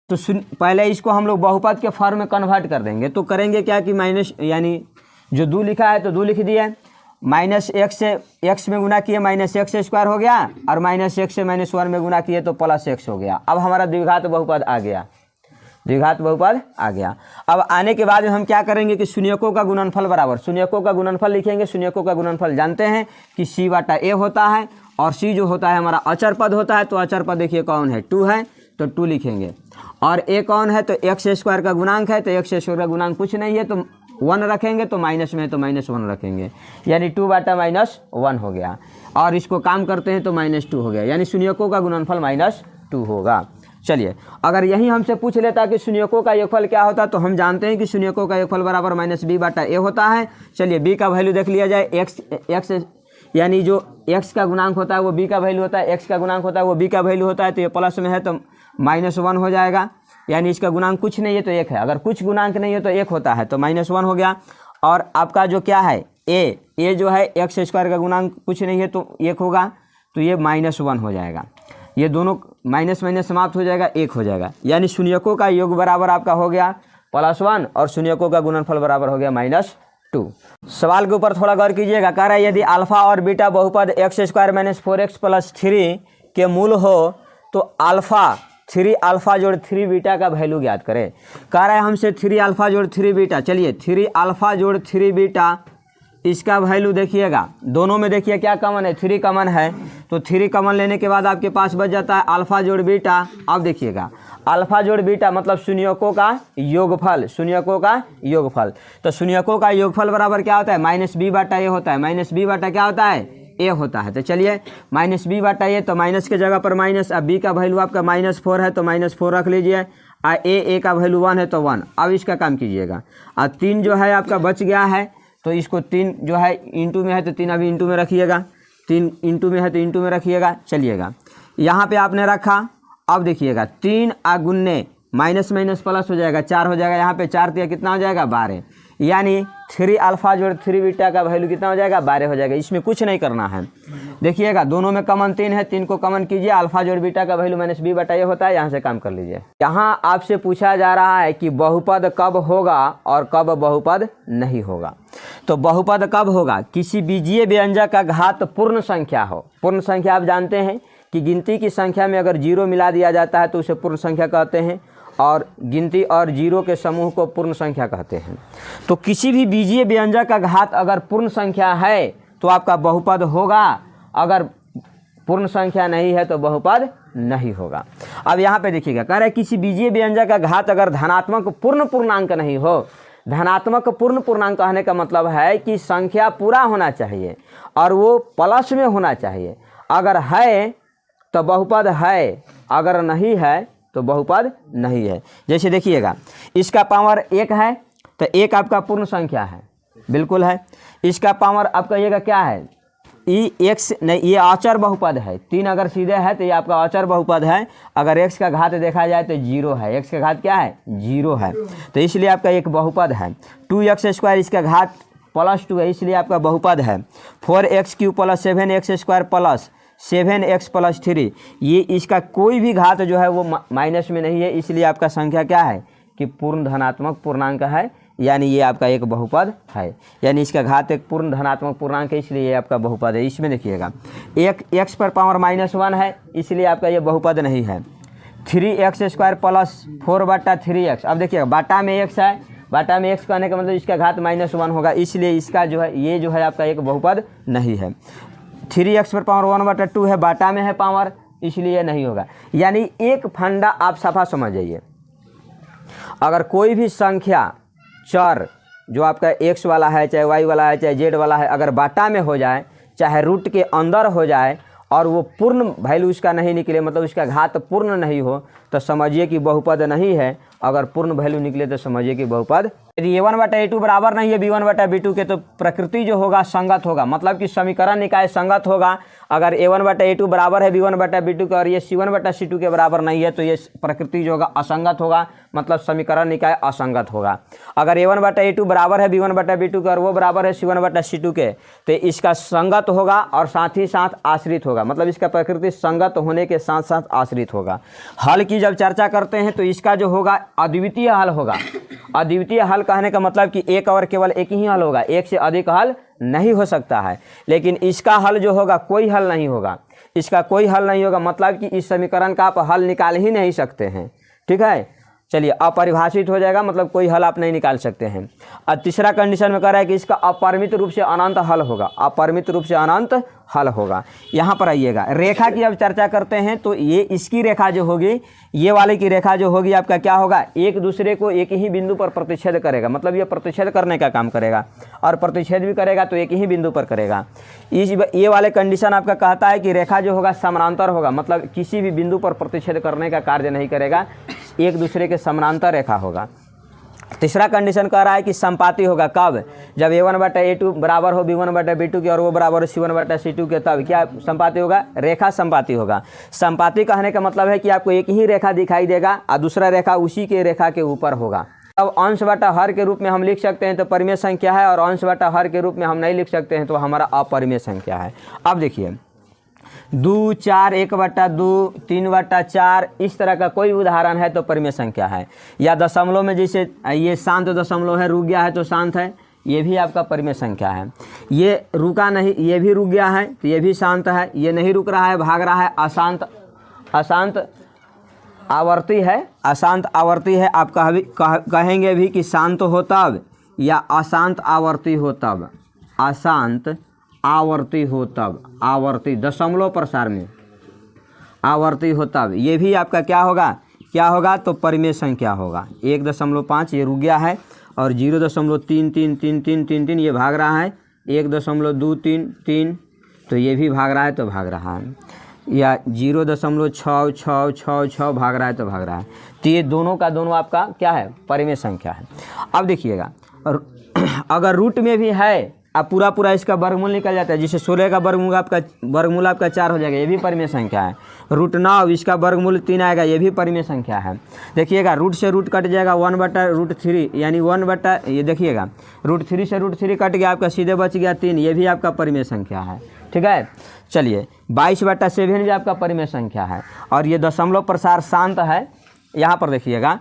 तो पहले इसको हम लोग बहुपद के फॉर्म में कन्वर्ट कर देंगे। तो करेंगे क्या कि माइनस यानी जो 2 लिखा है तो 2 लिख दिया, माइनस एक्स से एक्स में गुना किए माइनस एक्स स्क्वायर हो गया, और माइनस एक्स से माइनस 1 में गुना किए तो प्लस एक्स हो गया। अब हमारा द्विघात बहुपद आ गया, द्विघात बहुपद आ गया। अब आने के बाद हम क्या करेंगे कि शून्यकों का गुणनफल बराबर, शून्यकों का गुणनफल लिखेंगे। शून्यकों का गुणनफल जानते हैं कि सी बटा ए होता है, और सी जो होता है हमारा अचर पद होता है। तो अचर पद देखिए कौन है, 2 है, तो 2 लिखेंगे। और ए कौन है, तो एक्स स्क्वायर का गुणांक है, तो एक्स स्क्वायर का गुणांक कुछ नहीं है, तो 1 रखेंगे, तो माइनस में है तो -1 रखेंगे, यानी 2 बटा -1 हो गया। और इसको काम करते हैं तो -2 हो गया, यानी शून्यकों का गुणनफल -2 होगा। चलिए, अगर यही हमसे पूछ लेता कि शून्यकों का योगफल क्या होता, तो हम जानते हैं कि शून्यकों का योगफल बराबर -b बटा a होता है। चलिए, b का वैल्यू देख लिया जाए। x यानी जो x का गुणांक होता है वो b का वैल्यू होता है, x का गुणांक होता है वो b का वैल्यू होता है। तो ये प्लस में है तो -1 हो जाएगा, यानी इसका गुणांक कुछ नहीं है तो 1 है। अगर कुछ गुणांक नहीं है तो 1 होता है, तो -1 हो गया। और आपका जो क्या है a जो है एक्स स्क्वायर का गुणांक कुछ नहीं है तो 1 होगा, तो ये -1 हो जाएगा। ये दोनों माइनस माइनस समाप्त हो जाएगा, 1 हो जाएगा। यानी शून्यकों का योग बराबर आपका हो गया +1 और शून्यकों का गुणनफल बराबर हो गया -2। सवाल के ऊपर थोड़ा गौर कीजिएगा। कह रहा है यदि अल्फा और बीटा बहुपद x² - 4x + 3 के मूल हो तो अल्फा 3 अल्फा जोड़ 3 बीटा का वैल्यू ज्ञात करें। कह रहा है हमसे 3 अल्फा जोड़ 3 बीटा। चलिए, 3 अल्फा जोड़ 3 बीटा, इसका वैल्यू देखिएगा। दोनों में देखिए क्या कॉमन है, 3 कॉमन है, तो 3 कॉमन लेने के बाद आपके पास बच जाता है अल्फा जोड़ बीटा। अब देखिएगा, अल्फा जोड़ बीटा मतलब शून्यकों का योगफल, शून्यकों का योगफल। तो शून्यकों का योगफल बराबर क्या होता है, -b बटा a होता है। -b बटा क्या होता है, a होता है। तो चलिए, -b बटा a, तो माइनस के जगह पर माइनस। अब b का वैल्यू आपका -4 है तो -4 रख लीजिए। a का वैल्यू 1 है तो 1। अब इसका काम कीजिएगा। और 3 जो है आपका बच गया है, तो इसको 3 जो है इंटू में है तो 3 अभी इंटू में रखिएगा, 3 इंटू में है तो इंटू में रखिएगा। चलिएगा, यहाँ पे आपने रखा। अब देखिएगा, 3 गुन्ने माइनस माइनस प्लस हो जाएगा, 4 हो जाएगा। यहाँ पे 4 दिया कितना हो जाएगा, 12। यानी 3 अल्फा जोड़ 3 बीटा का वैल्यू कितना हो जाएगा, 12 हो जाएगा। इसमें कुछ नहीं करना है। देखिएगा, दोनों में कॉमन 3 है, 3 को कॉमन कीजिए। अल्फा जोड़ बीटा का वैल्यू -b बटा a होता है। यहाँ से काम कर लीजिए। यहाँ आपसे पूछा जा रहा है कि बहुपद कब होगा और कब बहुपद नहीं होगा। तो बहुपद कब होगा, किसी बीजीय व्यंजक का घात पूर्ण संख्या हो। पूर्ण संख्या आप जानते हैं कि गिनती की संख्या में अगर 0 मिला दिया जाता है तो उसे पूर्ण संख्या कहते हैं, और गिनती और 0 के समूह को पूर्ण संख्या कहते हैं। तो किसी भी बीजीय व्यंजक का घात अगर पूर्ण संख्या है तो आपका बहुपद होगा, अगर पूर्ण संख्या नहीं है तो बहुपद नहीं होगा। अब यहाँ पे देखिएगा, कह रहा है किसी बीजीय व्यंजक का घात अगर धनात्मक पूर्ण पूर्णांक नहीं हो। धनात्मक पूर्ण पूर्णांक कहने का मतलब है कि संख्या पूरा होना चाहिए और वो प्लस में होना चाहिए। अगर है तो बहुपद है, अगर नहीं है तो बहुपद नहीं है। जैसे देखिएगा, इसका पावर 1 है तो 1 आपका पूर्ण संख्या है, बिल्कुल है। इसका पावर आप कहिएगा क्या है, x नहीं, ये अचर बहुपद है। 3 अगर सीधे है तो ये आपका अचर बहुपद है। अगर x का घात देखा जाए तो 0 है, x का घात क्या है, 0 है, तो इसलिए आपका एक बहुपद है। 2x², इसका घात +2 है, इसलिए आपका बहुपद है। 4x³ + 7x² + 7x + 3, ये इसका कोई भी घात जो है वो माइनस में नहीं है, इसलिए आपका संख्या क्या है कि पूर्ण धनात्मक पूर्णांक है, यानी ये आपका एक बहुपद है। यानी इसका घात एक पूर्ण धनात्मक पूर्णांक है, इसलिए ये आपका बहुपद है। इसमें देखिएगा, एक x पर पावर -1 है, इसलिए आपका ये बहुपद नहीं है। 3x² + 4 बटा 3x। अब देखिएगा, बाटा में x है, बाटा में x कहने का मतलब इसका घात -1 होगा, इसलिए इसका जो है ये जो है आपका एक बहुपद नहीं है। 3x पर पावर 1/2 है, बाटा में है पावर, इसलिए नहीं होगा। यानी एक फंडा आप सफा समझ जाइए, अगर कोई भी संख्या चर जो आपका x वाला है, चाहे y वाला है, चाहे z वाला है, अगर बाटा में हो जाए, चाहे रूट के अंदर हो जाए और वो पूर्ण वैल्यू उसका नहीं निकले, मतलब उसका घात पूर्ण नहीं हो, तो समझिए कि बहुपद नहीं है अगर पूर्ण वैल्यू निकले तो समझिए कि बहुपद। यदि a1/a2 बराबर नहीं है b1/b2 के तो प्रकृति जो होगा संगत होगा, मतलब कि समीकरण निकाय संगत होगा। अगर a1/a2 बराबर है b1/b2 के और ये c1/c2 के बराबर नहीं है तो ये प्रकृति जो होगा असंगत होगा, मतलब समीकरण निकाय असंगत होगा। अगर a1/a2 बराबर है b1/b2 के और वो बराबर है c1/c2 के तो इसका संगत होगा और साथ ही साथ आश्रित होगा, मतलब इसका प्रकृति संगत होने के साथ साथ आश्रित होगा। हल की जब चर्चा करते हैं तो इसका जो होगा अद्वितीय हल होगा। अद्वितीय हल कहने का मतलब कि एक और केवल एक ही हल होगा, एक से अधिक हल नहीं हो सकता है। लेकिन इसका हल जो होगा कोई हल नहीं होगा, इसका कोई हल नहीं होगा, मतलब कि इस समीकरण का आप हल निकाल ही नहीं सकते हैं। ठीक है, चलिए अपरिभाषित हो जाएगा, मतलब कोई हल आप नहीं निकाल सकते हैं। और तीसरा कंडीशन में कह रहा है कि इसका अपरिमित रूप से अनंत हल होगा, अपरिमित रूप से अनंत हल होगा। यहाँ पर आइएगा, रेखा की अब चर्चा करते हैं तो ये इसकी रेखा जो होगी, ये वाले की रेखा जो होगी आपका क्या होगा, एक दूसरे को एक ही बिंदु पर प्रतिच्छेद करेगा, मतलब ये प्रतिच्छेद करने का काम करेगा और प्रतिच्छेद भी करेगा तो एक ही बिंदु पर करेगा। ये वाले कंडीशन आपका कहता है कि रेखा जो होगा समानांतर होगा, मतलब किसी भी बिंदु पर प्रतिच्छेद करने का कार्य नहीं करेगा, एक दूसरे के समानांतर रेखा होगा। तीसरा कंडीशन कह रहा है कि संपाती होगा, कब, जब a1/a2 बराबर हो b1/b2 के और वो बराबर हो c1/c2 के, तब क्या संपाती होगा, रेखा संपाती होगा। संपाती कहने का मतलब है कि आपको एक ही रेखा दिखाई देगा और दूसरा रेखा उसी के रेखा के ऊपर होगा। अब अंश बटा हर के रूप में हम लिख सकते हैं तो परिमेय संख्या है, और अंश बटा हर के रूप में हम नहीं लिख सकते हैं तो हमारा अपरिमेय संख्या है। अब देखिए 2, 4, 1/2, 3/4 इस तरह का कोई उदाहरण है तो परिमेय संख्या है। या दशमलव में जैसे ये शांत दशमलव है, रुक गया है तो शांत है, ये भी आपका परिमेय संख्या है। ये रुका नहीं, ये भी रुक गया है तो ये भी शांत है, ये नहीं रुक रहा है, भाग रहा है, अशांत आवर्ती है, अशांत आवर्ती है। आप कहेंगे भी कि शांत हो तब या अशांत आवर्ती हो तब, अशांत आवर्ती हो तब, आवर्ती दशमलव प्रसार में आवर्ती हो तब, ये भी आपका क्या होगा तो परिमेय संख्या होगा। 1.5 ये रुक गया है और 0.333333 ये भाग रहा है, 1.233 तो ये भी भाग रहा है तो भाग रहा है, या 0.66666 भाग रहा है तो भाग रहा है। तो ये दोनों का दोनों आपका क्या है, परिमेय संख्या है। अब देखिएगा, अगर रूट में भी है अब पूरा इसका वर्गमूल निकल जाता है, जिसे 16 का वर्गमूल आपका 4 हो जाएगा, ये भी परिमेय संख्या है। √9 इसका वर्गमूल 3 आएगा, ये भी परिमेय संख्या है। देखिएगा रूट से रूट कट जाएगा, 1/√3 यानी 1 ये देखिएगा √3 से √3 कट गया, आपका सीधे बच गया 3, ये भी आपका परिमेय संख्या है। ठीक है, चलिए 22/7 भी आपका परिमेय संख्या है। और ये दशमलव प्रसार शांत है। यहाँ पर देखिएगा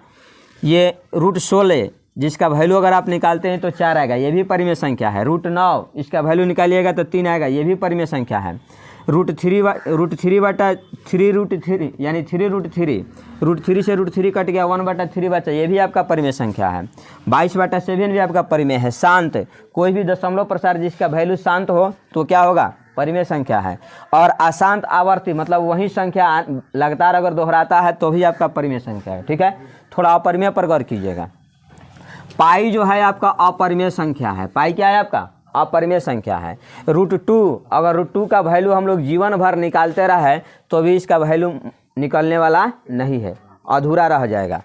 ये √16 जिसका वैल्यू अगर आप निकालते हैं तो 4 आएगा, ये भी परिमेय संख्या है। √9 इसका वैल्यू निकालिएगा तो 3 आएगा, ये भी परिमेय संख्या है। √3 यानी 3√3 से √3 कट गया, 1/3 बचा, ये भी आपका परिमेय संख्या है। 22/7 भी आपका परिमेय है। शांत, कोई भी दशमलव प्रसार जिसका वैल्यू शांत हो तो क्या होगा, परिमेय संख्या है। और अशांत आवर्ती मतलब वही संख्या लगातार अगर दोहराता है तो भी आपका परिमेय संख्या है। ठीक है, थोड़ा अपरिमेय पर गौर कीजिएगा। पाई जो है आपका अपरिमेय संख्या है, पाई क्या है आपका, अपरिमेय संख्या है। √2 अगर √2 का वैल्यू हम लोग जीवन भर निकालते रहे तो भी इसका वैल्यू निकलने वाला नहीं है, अधूरा रह जाएगा,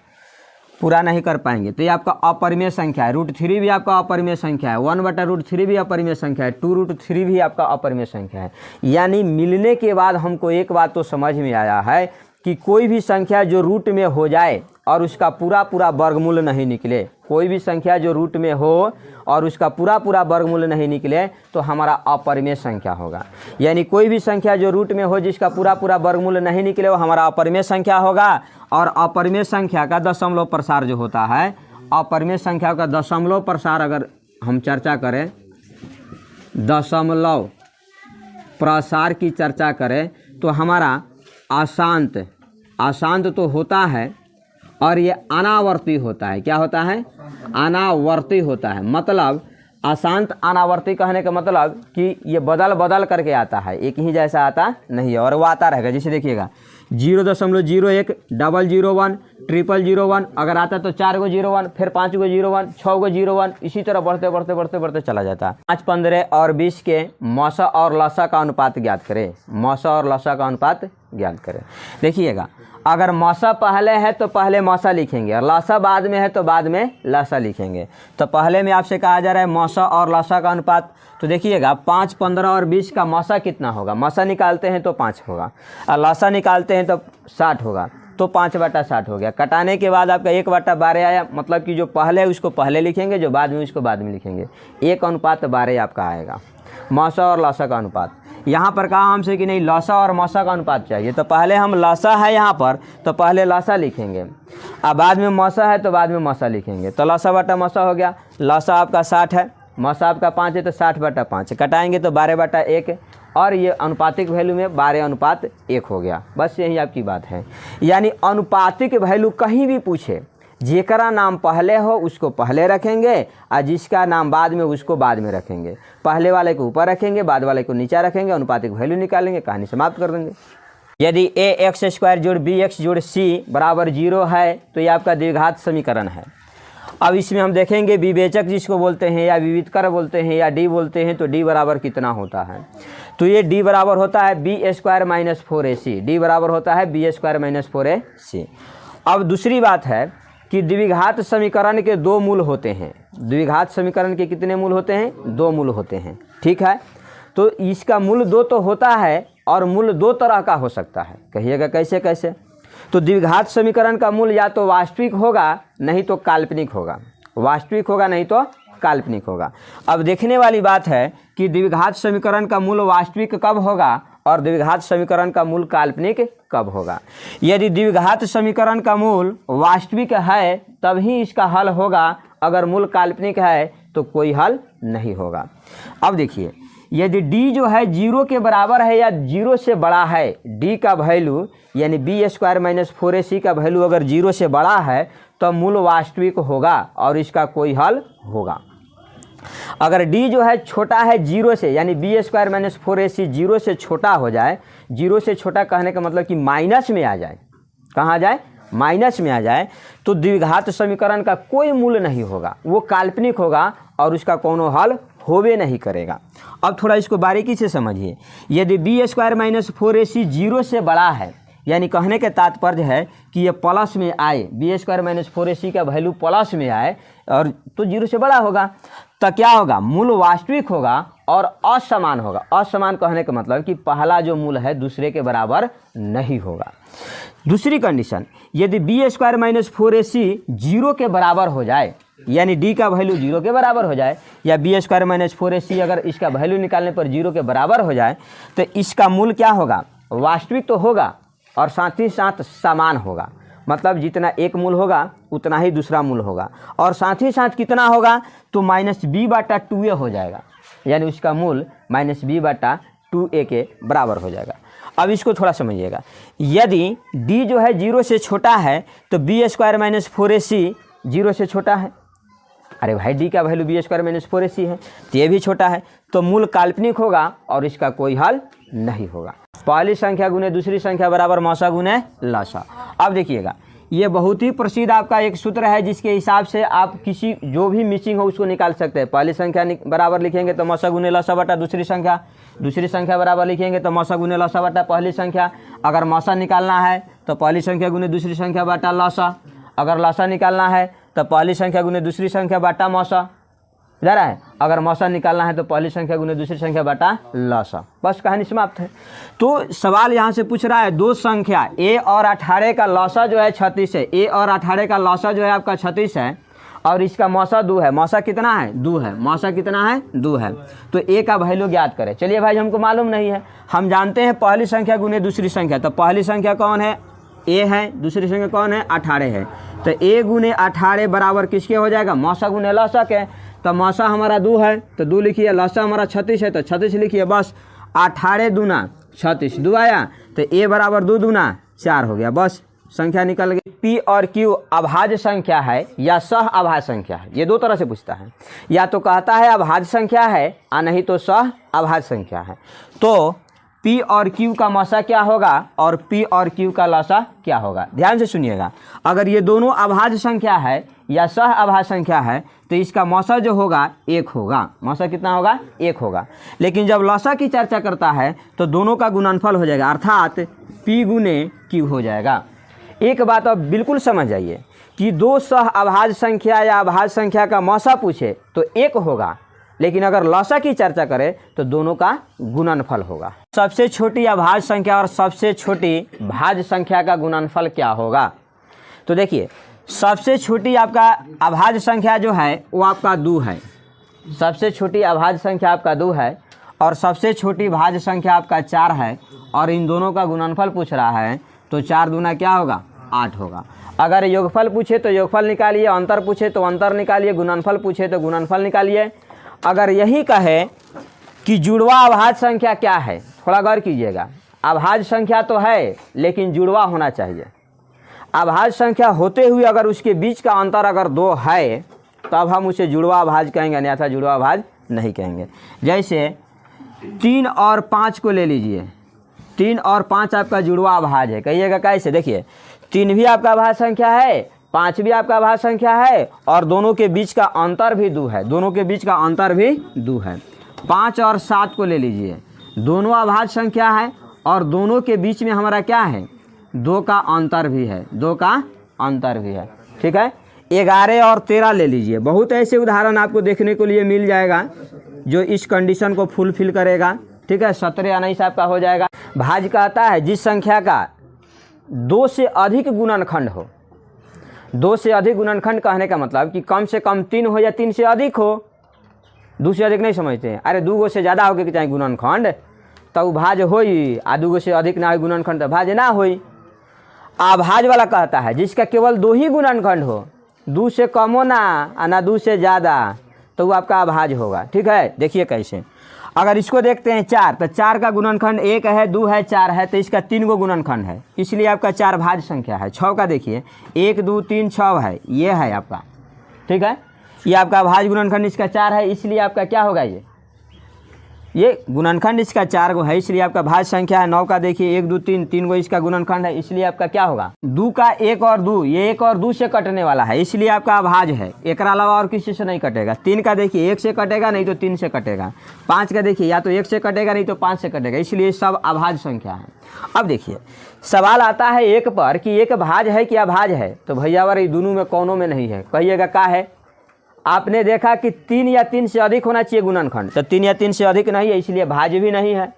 पूरा नहीं कर पाएंगे, तो ये आपका अपरिमेय संख्या है। √3 भी आपका अपरिमेय संख्या है, 1/√3 भी अपरिमेय संख्या है, 2√3 भी आपका अपरिमेय संख्या है। यानी मिलने के बाद हमको एक बात तो समझ में आया है कि कोई भी संख्या जो रूट में हो जाए और उसका पूरा वर्गमूल नहीं निकले, कोई भी संख्या जो रूट में हो और उसका पूरा वर्गमूल नहीं निकले तो हमारा अपरिमेय संख्या होगा। यानी कोई भी संख्या जो रूट में हो जिसका पूरा वर्गमूल नहीं निकले वो हमारा अपरिमेय संख्या होगा। और अपरिमेय संख्या का दशमलव प्रसार जो होता है, अपरिमेय संख्या का दशमलव प्रसार अगर हम चर्चा करें, दशमलव प्रसार की चर्चा करें तो हमारा अशांत तो होता है और ये अनावर्ती होता है। क्या होता है, अनावर्ती होता है। मतलब अशांत अनावर्ती कहने का मतलब कि ये बदल करके आता है, एक ही जैसा आता नहीं है और वो आता रहेगा। जैसे देखिएगा 0.01 001 000 अगर आता तो 4 गो 01, फिर 5 गो 01, 6 गो 01, इसी तरह बढ़ते चला जाता है। 5, 15 और 20 के मौसा और लसा का अनुपात ज्ञात करें, मौसा और लसा का अनुपात ज्ञात करें। देखिएगा अगर मौसा पहले है तो पहले मौसा लिखेंगे और लौसा बाद में है तो बाद में लौसा लिखेंगे। तो पहले में आपसे कहा जा रहा है मौसा और लौसा का अनुपात। तो देखिएगा 5, 15 और 20 का मौसा कितना होगा, मौसा निकालते हैं तो 5 होगा और लौसा निकालते हैं तो 60 होगा, तो 5/60 हो गया। कटाने के बाद आपका 1/12 आया, मतलब कि जो पहले है उसको पहले लिखेंगे, जो बाद में उसको बाद में लिखेंगे। 1:12 आपका आएगा मौसा और लौसा का अनुपात। यहाँ पर कहा हमसे कि नहीं लौसा और मौसा का अनुपात चाहिए, तो पहले हम लौसा है यहाँ पर तो पहले लौसा लिखेंगे, अब बाद में मौसा है तो बाद में मौसा लिखेंगे। तो लौसा बटा मौसा हो गया। लौसा आपका 60 है, मौसा आपका 5 है, तो 60/5 कटाएंगे तो 12/1 और ये अनुपातिक वैल्यू में 12:1 हो गया। बस यही आपकी बात है। यानी अनुपातिक वैल्यू कहीं भी पूछे, जेकरा नाम पहले हो उसको पहले रखेंगे और जिसका नाम बाद में उसको बाद में रखेंगे। पहले वाले को ऊपर रखेंगे, बाद वाले को नीचे रखेंगे, अनुपातिक वैल्यू निकालेंगे, कहानी समाप्त कर देंगे। यदि ax² जोड़ bx जोड़ c बराबर 0 है तो ये आपका द्विघात समीकरण है। अब इसमें हम देखेंगे विवेचक जिसको बोलते हैं या विविधकर बोलते हैं या d बोलते हैं, तो d बराबर कितना होता है। तो ये d बराबर होता है b² - 4ac, d बराबर होता है b² - 4ac। अब दूसरी बात है कि द्विघात समीकरण के 2 मूल होते हैं। द्विघात समीकरण के कितने मूल होते हैं? 2 मूल होते हैं, ठीक है। तो इसका मूल 2 तो होता है और मूल 2 तरह का हो सकता है। कहिएगा कैसे कैसे? तो द्विघात समीकरण का मूल या तो वास्तविक होगा नहीं तो काल्पनिक होगा, वास्तविक होगा नहीं तो काल्पनिक होगा। अब देखने वाली बात है कि द्विघात समीकरण का मूल वास्तविक कब होगा और द्विघात समीकरण का मूल काल्पनिक कब होगा। यदि द्विघात समीकरण का मूल वास्तविक है तभी इसका हल होगा, अगर मूल काल्पनिक है तो कोई हल नहीं होगा। अब देखिए, यदि d जो है 0 के बराबर है या 0 से बड़ा है, d का वैल्यू यानी b² - 4ac का वैल्यू अगर 0 से बड़ा है तो मूल वास्तविक होगा और इसका कोई हल होगा। अगर d जो है छोटा है 0 से, यानी b² - 4ac 0 से छोटा हो जाए, 0 से छोटा कहने का मतलब कि माइनस में आ जाए, कहाँ जाए? माइनस में आ जाए, तो द्विघात समीकरण का कोई मूल नहीं होगा, वो काल्पनिक होगा और उसका कोनो हल होवे नहीं करेगा। अब थोड़ा इसको बारीकी से समझिए। यदि b² - 4ac 0 से बड़ा है, यानी कहने के तात्पर्य है कि ये प्लस में आए, b² - 4ac का वैल्यू प्लस में आए और तो 0 से बड़ा होगा, तो क्या होगा? मूल वास्तविक होगा और असमान होगा। असमान कहने का मतलब कि पहला जो मूल है दूसरे के बराबर नहीं होगा। दूसरी कंडीशन, यदि b² - 4ac 0 के बराबर हो जाए, यानी d का वैल्यू 0 के बराबर हो जाए, या b² - 4ac अगर इसका वैल्यू निकालने पर 0 के बराबर हो जाए, तो इसका मूल क्या होगा? वास्तविक तो होगा और साथ ही साथ समान होगा। मतलब जितना एक मूल होगा उतना ही दूसरा मूल होगा, और साथ ही साथ कितना होगा? तो -b/2a हो जाएगा, यानी उसका मूल -b/2a के बराबर हो जाएगा। अब इसको थोड़ा समझिएगा। यदि d जो है 0 से छोटा है तो b² - 4ac 0 से छोटा है। अरे भाई, d का वैल्यू b² - 4ac है तो ये भी छोटा है, तो मूल काल्पनिक होगा और इसका कोई हल नहीं होगा। पहली संख्या गुने दूसरी संख्या बराबर मौसा गुने लौसा। अब देखिएगा, ये बहुत ही प्रसिद्ध आपका एक सूत्र है जिसके हिसाब से आप किसी जो भी मिसिंग हो उसको निकाल सकते हैं। पहली संख्या बराबर लिखेंगे तो मौसा गुने लौसा बटा दूसरी संख्या बराबर लिखेंगे तो मौसा गुने लौसा बटा पहली संख्या। अगर मौसा निकालना है तो पहली संख्या गुने दूसरी संख्या बटा लौसा। अगर लौसा निकालना है तो पहली संख्या गुने दूसरी संख्या बटा मौसा जा रहा है। अगर मौसा निकालना है तो पहली संख्या गुने दूसरी संख्या बटा लौसा। बस कहानी समाप्त है। तो सवाल यहाँ से पूछ रहा है, दो संख्या a और 18 का लौसा जो है 36 है, a और 18 का लौसा जो है आपका 36 है और इसका मौसा 2 है। मौसा कितना है? 2 है। मौसा कितना है? 2 है। तो a का वैल्यू ज्ञात करें। चलिए भाई, हमको मालूम नहीं है, हम जानते हैं पहली संख्या गुने दूसरी संख्या। तो पहली संख्या कौन है? a है। दूसरी संख्या कौन है? 18 है। तो a गुने 18 बराबर किसके हो जाएगा? मौसा गुने लौसा के। तो मौसा हमारा 2 है तो 2 लिखिए, लौसा हमारा 36 है तो 36 लिखिए। बस 18 दूना 36, 2 आया तो a बराबर 2 दूना 4 हो गया। बस संख्या निकल गई। p और q अभाज्य संख्या है या सह अभाज्य संख्या है? ये दो तरह से पूछता है, या तो कहता है अभाज्य संख्या है और नहीं तो सह अभाज्य संख्या है। तो p और q का मौसा क्या होगा और p और q का लौसा क्या होगा? ध्यान से सुनिएगा। अगर ये दोनों अभाज्य संख्या है या सह अभाज्य संख्या है तो इसका मौसा जो होगा 1 होगा। मौसा कितना होगा? 1 होगा। लेकिन जब लौसा की चर्चा करता है तो दोनों का गुणनफल हो जाएगा, अर्थात p गुने q हो जाएगा। एक बात अब बिल्कुल समझ जाइए कि दो सह अभाज्य संख्या या अभाज्य संख्या का मौसा पूछे तो एक होगा, लेकिन अगर लसा की चर्चा करें तो दोनों का गुणनफल होगा। सबसे छोटी अभाज्य संख्या और सबसे छोटी भाज्य संख्या का गुणनफल क्या होगा? तो देखिए, सबसे छोटी आपका अभाज्य संख्या जो है वो आपका 2 है। सबसे छोटी अभाज्य संख्या आपका 2 है और सबसे छोटी भाज्य संख्या आपका 4 है, और इन दोनों का गुणनफल पूछ रहा है तो 4 दूना क्या होगा? 8 होगा। अगर योगफल पूछे तो योगफल निकालिए, अंतर पूछे तो अंतर निकालिए, गुणनफल पूछे तो गुणनफल निकालिए। अगर यही कहे कि जुड़वा अभाज्य संख्या क्या है, थोड़ा गौर कीजिएगा। अभाज्य संख्या तो है लेकिन जुड़वा होना चाहिए। अभाज्य संख्या होते हुए अगर उसके बीच का अंतर अगर 2 है तब हम उसे जुड़वा अभाज्य कहेंगे, अन्यथा जुड़वा अभाज्य नहीं कहेंगे। जैसे 3 और 5 को ले लीजिए, 3 और 5 आपका जुड़वा अभाज्य है। कहिएगा कैसे? देखिए, 3 भी आपका अभाज्य संख्या है, 5 भी आपका अभाज्य संख्या है, और दोनों के बीच का अंतर भी 2 है। दोनों के बीच का अंतर भी 2 है। 5 और 7 को ले लीजिए, दोनों अभाज्य संख्या है और दोनों के बीच में हमारा क्या है? 2 का अंतर भी है, 2 का अंतर भी है। ठीक है। 11 और 13 ले लीजिए। बहुत ऐसे उदाहरण आपको देखने को लिए मिल जाएगा जो इस कंडीशन को फुलफिल करेगा। ठीक है। 17 19 आपका हो जाएगा। भाज्य कहता है जिस संख्या का 2 से अधिक गुणनखंड हो। 2 से अधिक गुणनखंड कहने का मतलब कि कम से कम 3 हो या 3 से अधिक हो। 2 से अधिक नहीं समझते हैं? अरे 2 से ज़्यादा होके चाहे गुणनखंड तो भाज्य होई, आ 2 से अधिक ना हो गुणनखंड तो भाज्य ना होई। अभाज्य वाला कहता है जिसका केवल 2 ही गुणनखंड हो, 2 से कम हो ना 2 से ज़्यादा, तो वो आपका अभाज्य होगा। ठीक है। देखिए कैसे, अगर इसको देखते हैं 4, तो 4 का गुणनखंड 1 है, 2 है, 4 है, तो इसका 3 गो गुणनखंड है, इसलिए आपका 4 भाज्य संख्या है। 6 का देखिए 1 2 3 6 है, ये है आपका। ठीक है। ये आपका भाज्य गुणनखंड इसका 4 है, इसलिए आपका क्या होगा? ये गुणनखंड इसका 4 गो है, इसलिए आपका भाज्य संख्या है। 9 का देखिए 1 2 3 3 गो इसका गुणनखंड है, इसलिए आपका क्या होगा? 2 का 1 और 2, ये 1 और 2 से कटने वाला है, इसलिए आपका अभाज्य है। एक अलावा और किसी से नहीं कटेगा। 3 का देखिए 1 से कटेगा नहीं तो 3 से कटेगा। 5 का देखिए या तो 1 से कटेगा नहीं तो 5 से कटेगा, इसलिए सब अभाज्य संख्या है। अब देखिए, सवाल आता है एक पर कि एक भाज्य है कि अभाज्य है, तो भैया वाले दोनों में कौनों में नहीं है। कहिएगा क्या है? आपने देखा कि 3 या 3 से अधिक होना चाहिए गुणनखंड, तो 3 या 3 से अधिक नहीं है, इसलिए भाज्य भी नहीं है।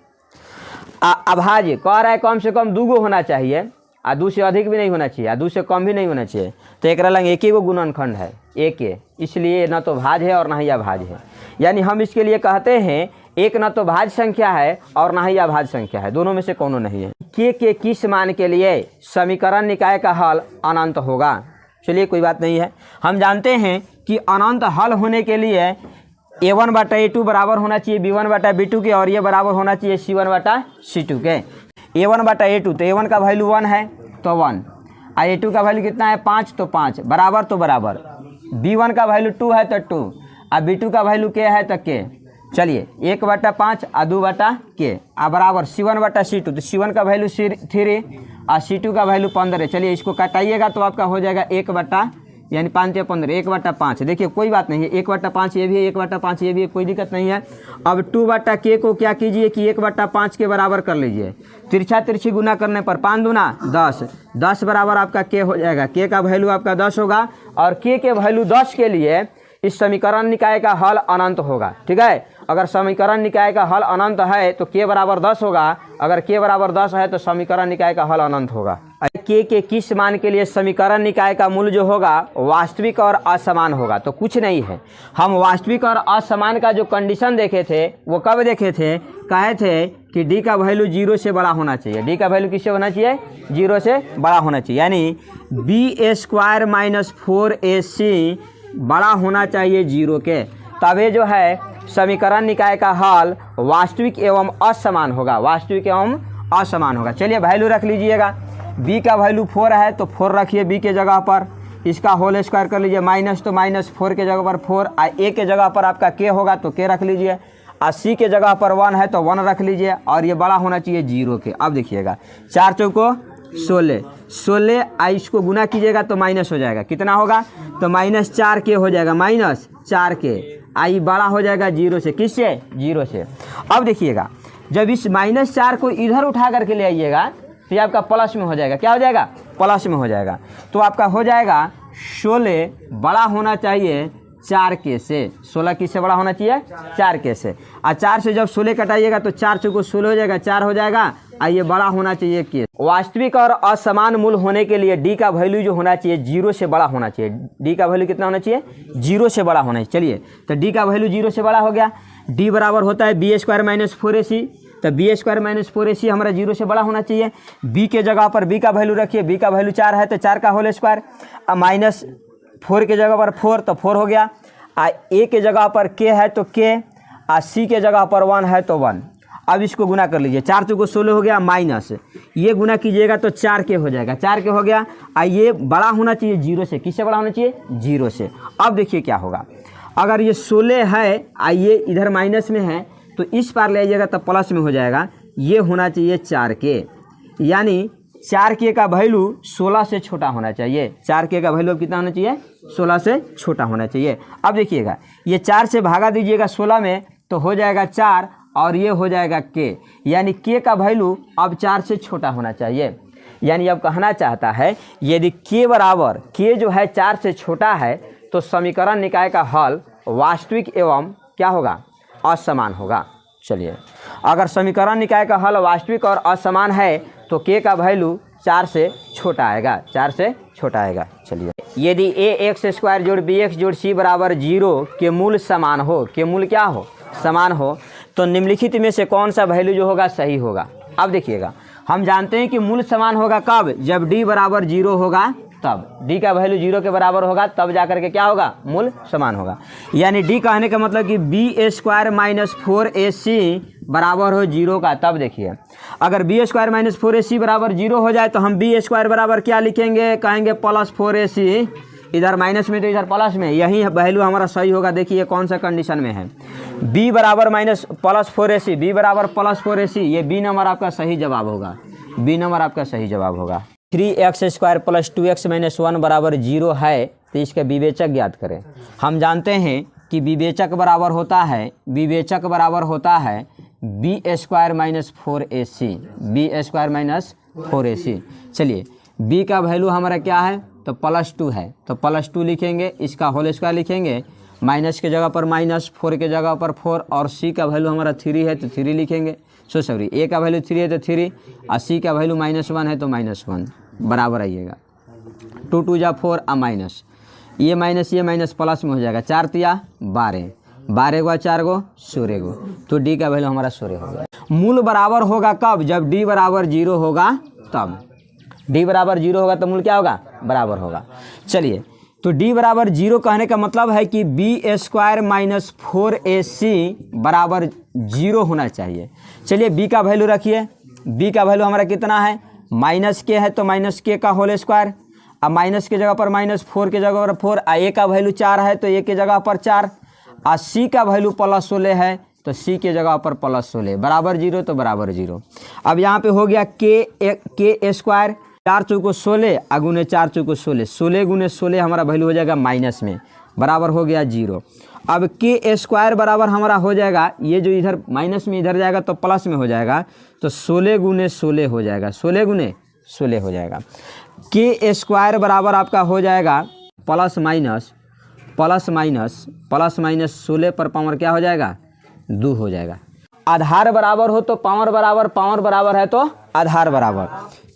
अभाज्य कह रहा है कम से कम 2 गो होना चाहिए, 2 से अधिक भी नहीं होना चाहिए, 2 से कम भी नहीं होना चाहिए, तो एक लंग 1 ही गो गुणनखंड है, 1, इसलिए न तो भाज्य है और न ही अभाज्य है। यानी हम इसके लिए कहते हैं एक न तो भाज्य संख्या है और न ही अभाज्य संख्या है, दोनों में से कोनो नहीं है। के किस मान के लिए समीकरण निकाय का हल अनंत होगा? चलिए कोई बात नहीं है। हम जानते हैं कि अनंत हल होने के लिए a1 बटा a2 बराबर होना चाहिए b1 बटा b2 के, और ये बराबर होना चाहिए c1 बटा c2 के। a1 बटा a2, तो a1 का वैल्यू 1 है तो 1, a2 का वैल्यू कितना है? 5, तो 5, बराबर तो बराबर। b1 का वैल्यू 2 है तो 2, अब b2 का वैल्यू k है तो k। चलिए 1 बटा 5 और 2 बटा k बराबर c1 बटा c2, तो c1 का वैल्यू 3 और c2 का वैल्यू 15 है। चलिए इसको कटाइएगा तो आपका हो जाएगा 1 बटा, यानी 5 या 15, 1 बटा 5। देखिए कोई बात नहीं है, 1 बटा 5 ये भी है, 1 बटा 5 ये भी है, कोई दिक्कत नहीं है। अब 2 बटा k को क्या कीजिए कि 1 बटा 5 के बराबर कर लीजिए। तिरछा तिरछी गुना करने पर 5 दूना 10, 10 बराबर आपका k हो जाएगा। k का वैल्यू आपका 10 होगा, और k के वैल्यू 10 के लिए इस समीकरण निकाय का हल अनंत होगा। ठीक है। अगर समीकरण निकाय का हल अनंत है तो k बराबर 10 होगा, अगर k बराबर 10 है तो समीकरण निकाय का हल अनंत होगा। k के किस मान के लिए समीकरण निकाय का मूल जो होगा वास्तविक और असमान होगा? तो कुछ नहीं है, हम वास्तविक और असमान का जो कंडीशन देखे थे वो कब देखे थे? कहे थे कि d का वैल्यू 0 से बड़ा होना चाहिए। d का वैल्यू किससे होना चाहिए? 0 से बड़ा होना चाहिए, यानी b² - 4ac बड़ा होना चाहिए 0 के, तब जो है समीकरण निकाय का हल वास्तविक एवं असमान होगा, वास्तविक एवं असमान होगा। चलिए वैल्यू रख लीजिएगा। b का वैल्यू 4 है तो 4 रखिए b के जगह पर, इसका होल स्क्वायर कर लीजिए, माइनस तो -4 के जगह पर 4, a के जगह पर आपका k होगा तो k रख लीजिए, और c के जगह पर 1 है तो 1 रख लीजिए, और ये बड़ा होना चाहिए 0 के। अब देखिएगा 4 चौको 16, 16 इसको गुना कीजिएगा तो माइनस हो जाएगा, कितना होगा? तो -4k हो जाएगा, -4k आई बड़ा हो जाएगा 0 से। किससे? 0 से। अब देखिएगा जब इस -4 को इधर उठा करके ले आइएगा तो ये आपका प्लस में हो जाएगा। क्या हो जाएगा? प्लस में हो जाएगा। तो आपका हो जाएगा 16 बड़ा होना चाहिए 4 के से। 16 किससे बड़ा होना चाहिए? 4 के से। और 4 से जब 16 कटाइएगा तो 4 चौको 16 हो जाएगा, 4 हो जाएगा। और ये बड़ा होना चाहिए के। वास्तविक और असमान मूल होने के लिए डी का वैल्यू जो होना चाहिए 0 से बड़ा होना चाहिए। डी का वैल्यू कितना होना चाहिए? 0 से बड़ा होना चाहिए। चलिए तो डी का वैल्यू 0 से बड़ा हो गया। डी बराबर होता है बी स्क्वायर माइनस 4ac। तो बी स्क्वायर माइनस 4ac हमारा 0 से बड़ा होना चाहिए। बी के जगह पर बी का वैल्यू रखिए, बी का वैल्यू 4 है तो 4 का होल स्क्वायर। अब माइनस 4 के जगह पर 4 तो 4 हो गया। ए के जगह पर के है तो के, और सी के जगह पर 1 है तो 1। अब इसको गुना कर लीजिए, 4 चौको 16 हो गया, माइनस ये गुना कीजिएगा तो 4 के हो जाएगा, 4 के हो गया। ये बड़ा होना चाहिए 0 से। किससे बड़ा होना चाहिए? 0 से। अब देखिए क्या होगा, अगर ये 16 है ये इधर माइनस में है तो इस पार ले आइएगा तब प्लस में हो जाएगा। ये होना चाहिए 4 के, यानी 4 के का वैल्यू 16 से छोटा होना चाहिए। 4 के का वैल्यू अब कितना होना चाहिए? 16 से छोटा होना चाहिए। अब देखिएगा ये 4 से भागा दीजिएगा 16 में तो हो जाएगा 4 और ये हो जाएगा के, यानी के का वैल्यू अब 4 से छोटा होना चाहिए। यानी अब कहना चाहता है यदि के बराबर के जो है 4 से छोटा है तो समीकरण निकाय का हल वास्तविक एवं क्या होगा? असमान होगा। चलिए अगर समीकरण निकाय का हल वास्तविक और असमान है तो के का वैल्यू 4 से छोटा आएगा, 4 से छोटा आएगा। चलिए यदि ए एक्स स्क्वायर जोड़ बी एक्स जोड़ सी बराबर 0 के मूल समान हो, के मूल क्या हो? समान हो, तो निम्नलिखित में से कौन सा वैल्यू जो होगा सही होगा? अब देखिएगा हम जानते हैं कि मूल समान होगा कब? जब डी बराबर 0 होगा तब। डी का वैल्यू 0 के बराबर होगा तब जाकर के क्या होगा? मूल समान होगा। यानी डी कहने का मतलब कि बी स्क्वायर माइनस 4ac बराबर हो 0 का। तब देखिए अगर बी स्क्वायर माइनस 4ac बराबर 0 हो जाए तो हम बी स्क्वायर बराबर क्या लिखेंगे? कहेंगे प्लस 4ac। इधर माइनस में तो इधर प्लस में, यही वैल्यू हमारा सही होगा। देखिए कौन सा कंडीशन में है? बी बराबर माइनस प्लस 4ac, बी बराबर प्लस 4ac, ये बी नंबर आपका सही जवाब होगा। बी नंबर आपका सही जवाब होगा। 3x square plus 2x minus 1 बराबर 0 है तो इसका विवेचक ज्ञात करें। हम जानते हैं कि विवेचक बराबर होता है B square minus 4ac, B square minus 4ac। चलिए b का वैल्यू हमारा क्या है? तो प्लस 2 है तो प्लस 2 लिखेंगे, इसका होल स्क्वायर लिखेंगे, माइनस के जगह पर माइनस, 4 के जगह पर 4, और c का वैल्यू हमारा 3 है तो 3 लिखेंगे। सॉरी a का वैल्यू 3 है तो 3, और c का वैल्यू -1 है तो -1 बराबर आइएगा। 2 2 जा 4 और माइनस ये माइनस प्लस में हो जाएगा। 4 तिया 12, 12 गो 4 गो 16 गो, तो डी का वैल्यू हमारा 16 हो गया। मूल बराबर होगा कब? जब डी बराबर 0 होगा तब। डी बराबर 0 होगा तो मूल क्या होगा? बराबर होगा। चलिए तो डी बराबर 0 कहने का मतलब है कि बी स्क्वायर माइनस 4ac बराबर 0 होना चाहिए। चलिए बी का वैल्यू रखिए, बी का वैल्यू हमारा कितना है? माइनस के है तो माइनस के का होल स्क्वायर, अब माइनस के जगह पर -4 के जगह पर 4, ए का वैल्यू 4 है तो ए के जगह पर 4, और सी का वैल्यू प्लस 16 है तो सी के जगह पर प्लस 16 बराबर 0 तो बराबर 0। अब यहाँ पे हो गया के स्क्वायर 4 चौको 16 अगुने 4 चौको 16, 16 गुने 16 हमारा वैल्यू हो जाएगा माइनस में, बराबर हो गया 0। अब के स्क्वायर बराबर हमारा हो जाएगा, ये जो इधर माइनस में इधर जाएगा तो प्लस में हो जाएगा, तो 16 गुने 16 हो जाएगा, 16 गुने 16 हो जाएगा। के स्क्वायर बराबर आपका हो जाएगा प्लस माइनस 16 पर पावर क्या हो जाएगा? 2 हो जाएगा। आधार बराबर हो तो पावर बराबर है तो आधार बराबर,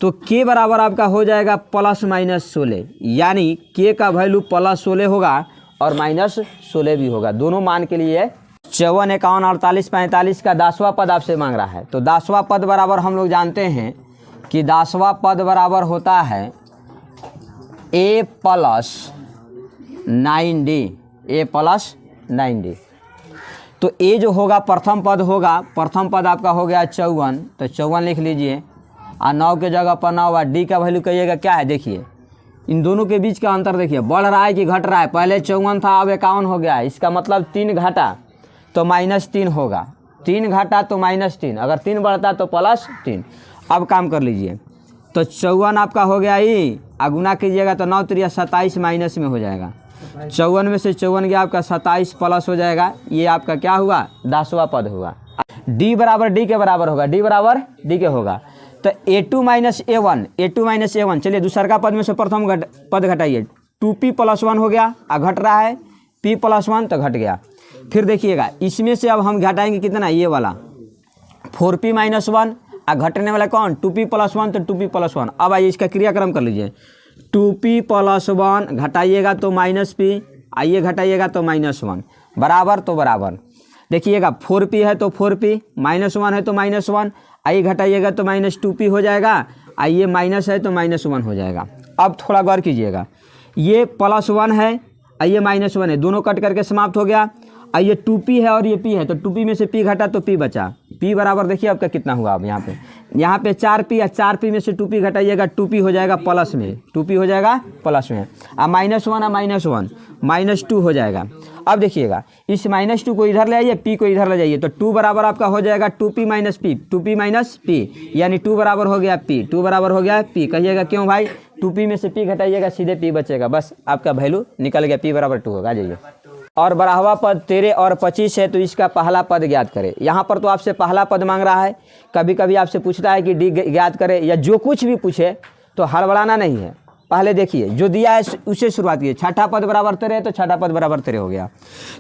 तो के बराबर आपका हो जाएगा +-16, यानी के का वैल्यू +16 होगा और -16 भी होगा, दोनों मान के लिए 54, 51, 48, 45 का 10वां पद आपसे मांग रहा है। तो 10वां पद बराबर हम लोग जानते हैं कि 10वां पद बराबर होता है a + 9d, a + 9d। तो a जो होगा प्रथम पद होगा, प्रथम पद आपका हो गया 54, तो 54 लिख लीजिए, और 9 के जगह पर 9, और डी का वैल्यू कहिएगा क्या है? देखिए इन दोनों के बीच का अंतर देखिए, बढ़ रहा है कि घट रहा है? पहले 54 था, अब 51 हो गया है, इसका मतलब 3 घटा तो -3 होगा, 3 घटा तो -3, अगर 3 बढ़ता तो +3। अब काम कर लीजिए, तो 54 आपका हो गया ही, गुना कीजिएगा तो 9 3 27 माइनस में हो जाएगा, 54 में से 54 गया आपका 27 प्लस हो जाएगा, ये आपका क्या हुआ? 10वां पद हुआ। डी बराबर डी के बराबर होगा, डी बराबर डी के होगा, तो A2 माइनस A1 चलिए दूसरा का पद में से प्रथम पद घटाइए, 2p + 1 हो गया, घट रहा है p + 1 तो घट गया। फिर देखिएगा इसमें से अब हम घटाएंगे कितना, ये वाला 4p - 1, घटने वाला कौन 2p + 1 तो 2p + 1। अब आइए इसका क्रियाक्रम कर लीजिए, 2p + 1 घटाइएगा तो -p, आइए घटाइएगा तो -1, बराबर तो बराबर। देखिएगा 4p है तो 4p, -1 है तो -1, आइए घटाइएगा तो -2p हो जाएगा, आइए माइनस है तो -1 हो जाएगा। अब थोड़ा गौर कीजिएगा, ये +1 है, आइए -1 है, दोनों कट करके समाप्त हो गया। आइए 2p है और ये p है, तो 2p में से p घटा तो p बचा, p बराबर देखिए आपका कितना हुआ। अब यहाँ पे 4p या 4p में से 2p घटाइएगा, 2p हो जाएगा प्लस में, 2p हो जाएगा प्लस में, -1 -2 हो जाएगा। अब देखिएगा इस -2 को इधर ले आइए, p को इधर ले जाइए, तो 2 बराबर आपका हो जाएगा 2p - p, यानी 2 बराबर हो गया p, 2 बराबर हो गया p। कहिएगा क्यों भाई, 2p में से p घटाइएगा सीधे p बचेगा, बस आपका वैल्यू निकल गया, p बराबर 2 होगा। जाइए, और बराहवा पद 13 और 25 है, तो इसका पहला पद ज्ञात करें। यहाँ पर तो आपसे पहला पद मांग रहा है, कभी कभी आपसे पूछता है कि डी ज्ञात करें, या जो कुछ भी पूछे तो हड़बड़ाना नहीं है। पहले देखिए जो दिया है उससे शुरुआत कीजिए। छठा पद बराबर 13 है तो छठा पद बराबर 13 हो गया,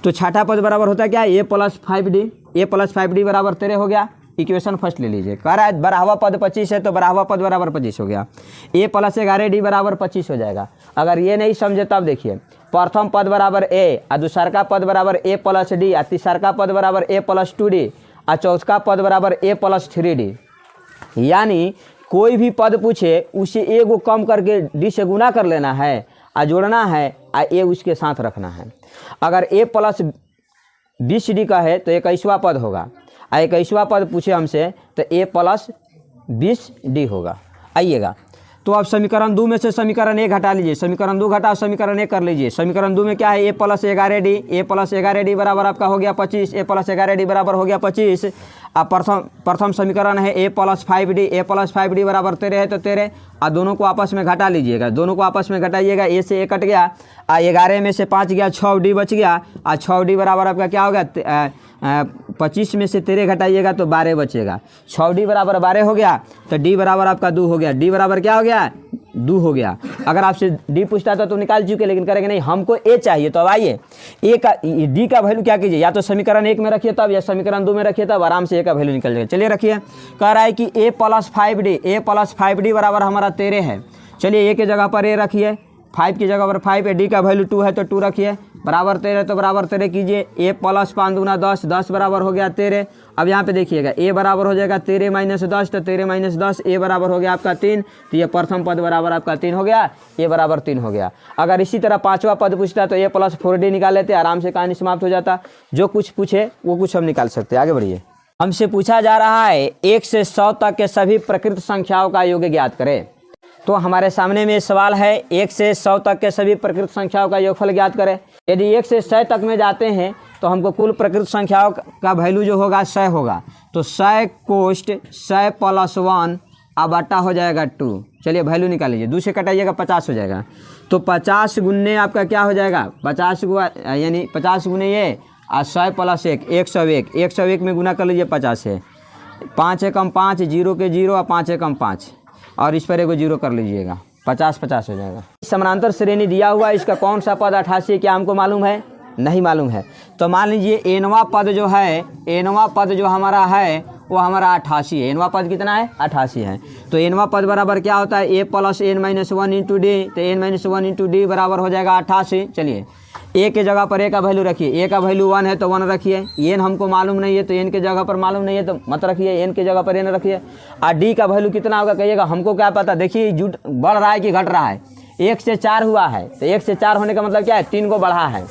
तो छठा पद बराबर होता है क्या, a + 5d बराबर 13 हो गया। इक्वेशन फर्स्ट ले लीजिए, कह रहा है बराहवा पद 25 है तो बराहवा पद बराबर 25 हो गया, a + 11d बराबर 25 हो जाएगा। अगर ये नहीं समझे तब देखिए, प्रथम पद बराबर a, और दूसरा पद बराबर a + d, और तीसरा पद बराबर a + 2d, और चौथा पद बराबर a + 3d। यानी कोई भी पद पूछे उसे a को कम करके d से गुना कर लेना है, और जोड़ना है, और a उसके साथ रखना है। अगर a + 20d का है तो 21वां पद होगा, और 21वां पद पूछे हमसे तो a + 20d होगा। आइएगा, तो अब समीकरण 2 में से समीकरण 1 घटा लीजिए, समीकरण 2 घटा समीकरण 1 कर लीजिए। समीकरण 2 में क्या है, a + 11d बराबर आपका हो गया 25, a + 11d बराबर हो गया 25। अब प्रथम समीकरण है a + 5d बराबर 13 है तो 13, और दोनों को आपस में घटा लीजिएगा, दोनों को आपस में घटाइएगा, a से a कट गया, और 11 में से 5 गया, 6d बच गया, और 6d बराबर आपका क्या होगा, 25 में से 13 घटाइएगा तो 12 बचेगा, 6d बराबर 12 हो गया, तो d बराबर आपका 2 हो गया, d बराबर क्या हो गया, 2 हो गया। अगर आपसे d पूछता था तो निकाल चुके, लेकिन करेंगे नहीं, हमको a चाहिए। तो अब आइए d का वैल्यू क्या कीजिए, या तो समीकरण 1 में रखिए तब, या समीकरण 2 में रखिए तब, आराम से a का वैल्यू निकल जाएगा। चलिए रखिए, कह रहा है कि a + 5d बराबर हमारा 13 है। चलिए a के जगह पर a रखिए, 5 की जगह पर 5 है, d का वैल्यू 2 है तो 2 रखिए, बराबर 13 तो बराबर 13 कीजिए, a + 5 दूना 10, 10 बराबर हो गया 13। अब यहाँ पे देखिएगा a बराबर हो जाएगा 13 - 10, तो 13 - 10, a बराबर हो गया आपका 3, तो ये प्रथम पद बराबर आपका 3 हो गया, a बराबर 3 हो गया। अगर इसी तरह 5वां पद पूछता तो a + 4d निकाल लेते, आराम से कहानी समाप्त हो जाता। जो कुछ पूछे वो कुछ हम निकाल सकते। आगे बढ़िए, हमसे पूछा जा रहा है 1 से 100 तक के सभी प्रकृत संख्याओं का योग ज्ञात करें। तो हमारे सामने में सवाल है 1 से 100 तक के सभी प्रकृत संख्याओं का योगफल ज्ञात करें। यदि 1 से 100 तक में जाते हैं तो हमको कुल प्रकृत संख्याओं का वैल्यू जो होगा 100 होगा, तो 100 कोष्ट 100 + 1 अब बटा हो जाएगा 2। चलिए वैल्यू निकाल लीजिए, 2 से कटाइएगा 50 हो जाएगा, तो 50 गुने आपका क्या हो जाएगा, 50 यानी 50 गुने ये, और 100 + 1 101, 101 में गुना कर लीजिए 50 से, 5 एकम 5, 0 के 0, और 5 एकम 5, और इस पर एगो 0 कर लीजिएगा, 50 50 हो जाएगा। समानांतर श्रेणी दिया हुआ, इसका कौन सा पद 88 है, क्या हमको मालूम है, नहीं मालूम है। तो मान लीजिए एनवा पद जो है, एनवा पद जो हमारा है वो हमारा 88 है। एनवा पद कितना है, 88 है। तो एनवा पद बराबर क्या होता है, a + n - 1 × d, तो n - 1 × d बराबर हो जाएगा 88। चलिए a के जगह पर a का वैल्यू रखिए, a का वैल्यू 1 है तो 1 रखिए, n हमको मालूम नहीं है तो n के जगह पर मालूम नहीं है तो मत रखिए, n के जगह पर n रखिए। और d का वैल्यू कितना होगा कहिएगा, हमको क्या पता। देखिए जुट बढ़ रहा है कि घट रहा है, 1 से 4 हुआ है, तो 1 से 4 होने का मतलब क्या है, 3 को बढ़ा है,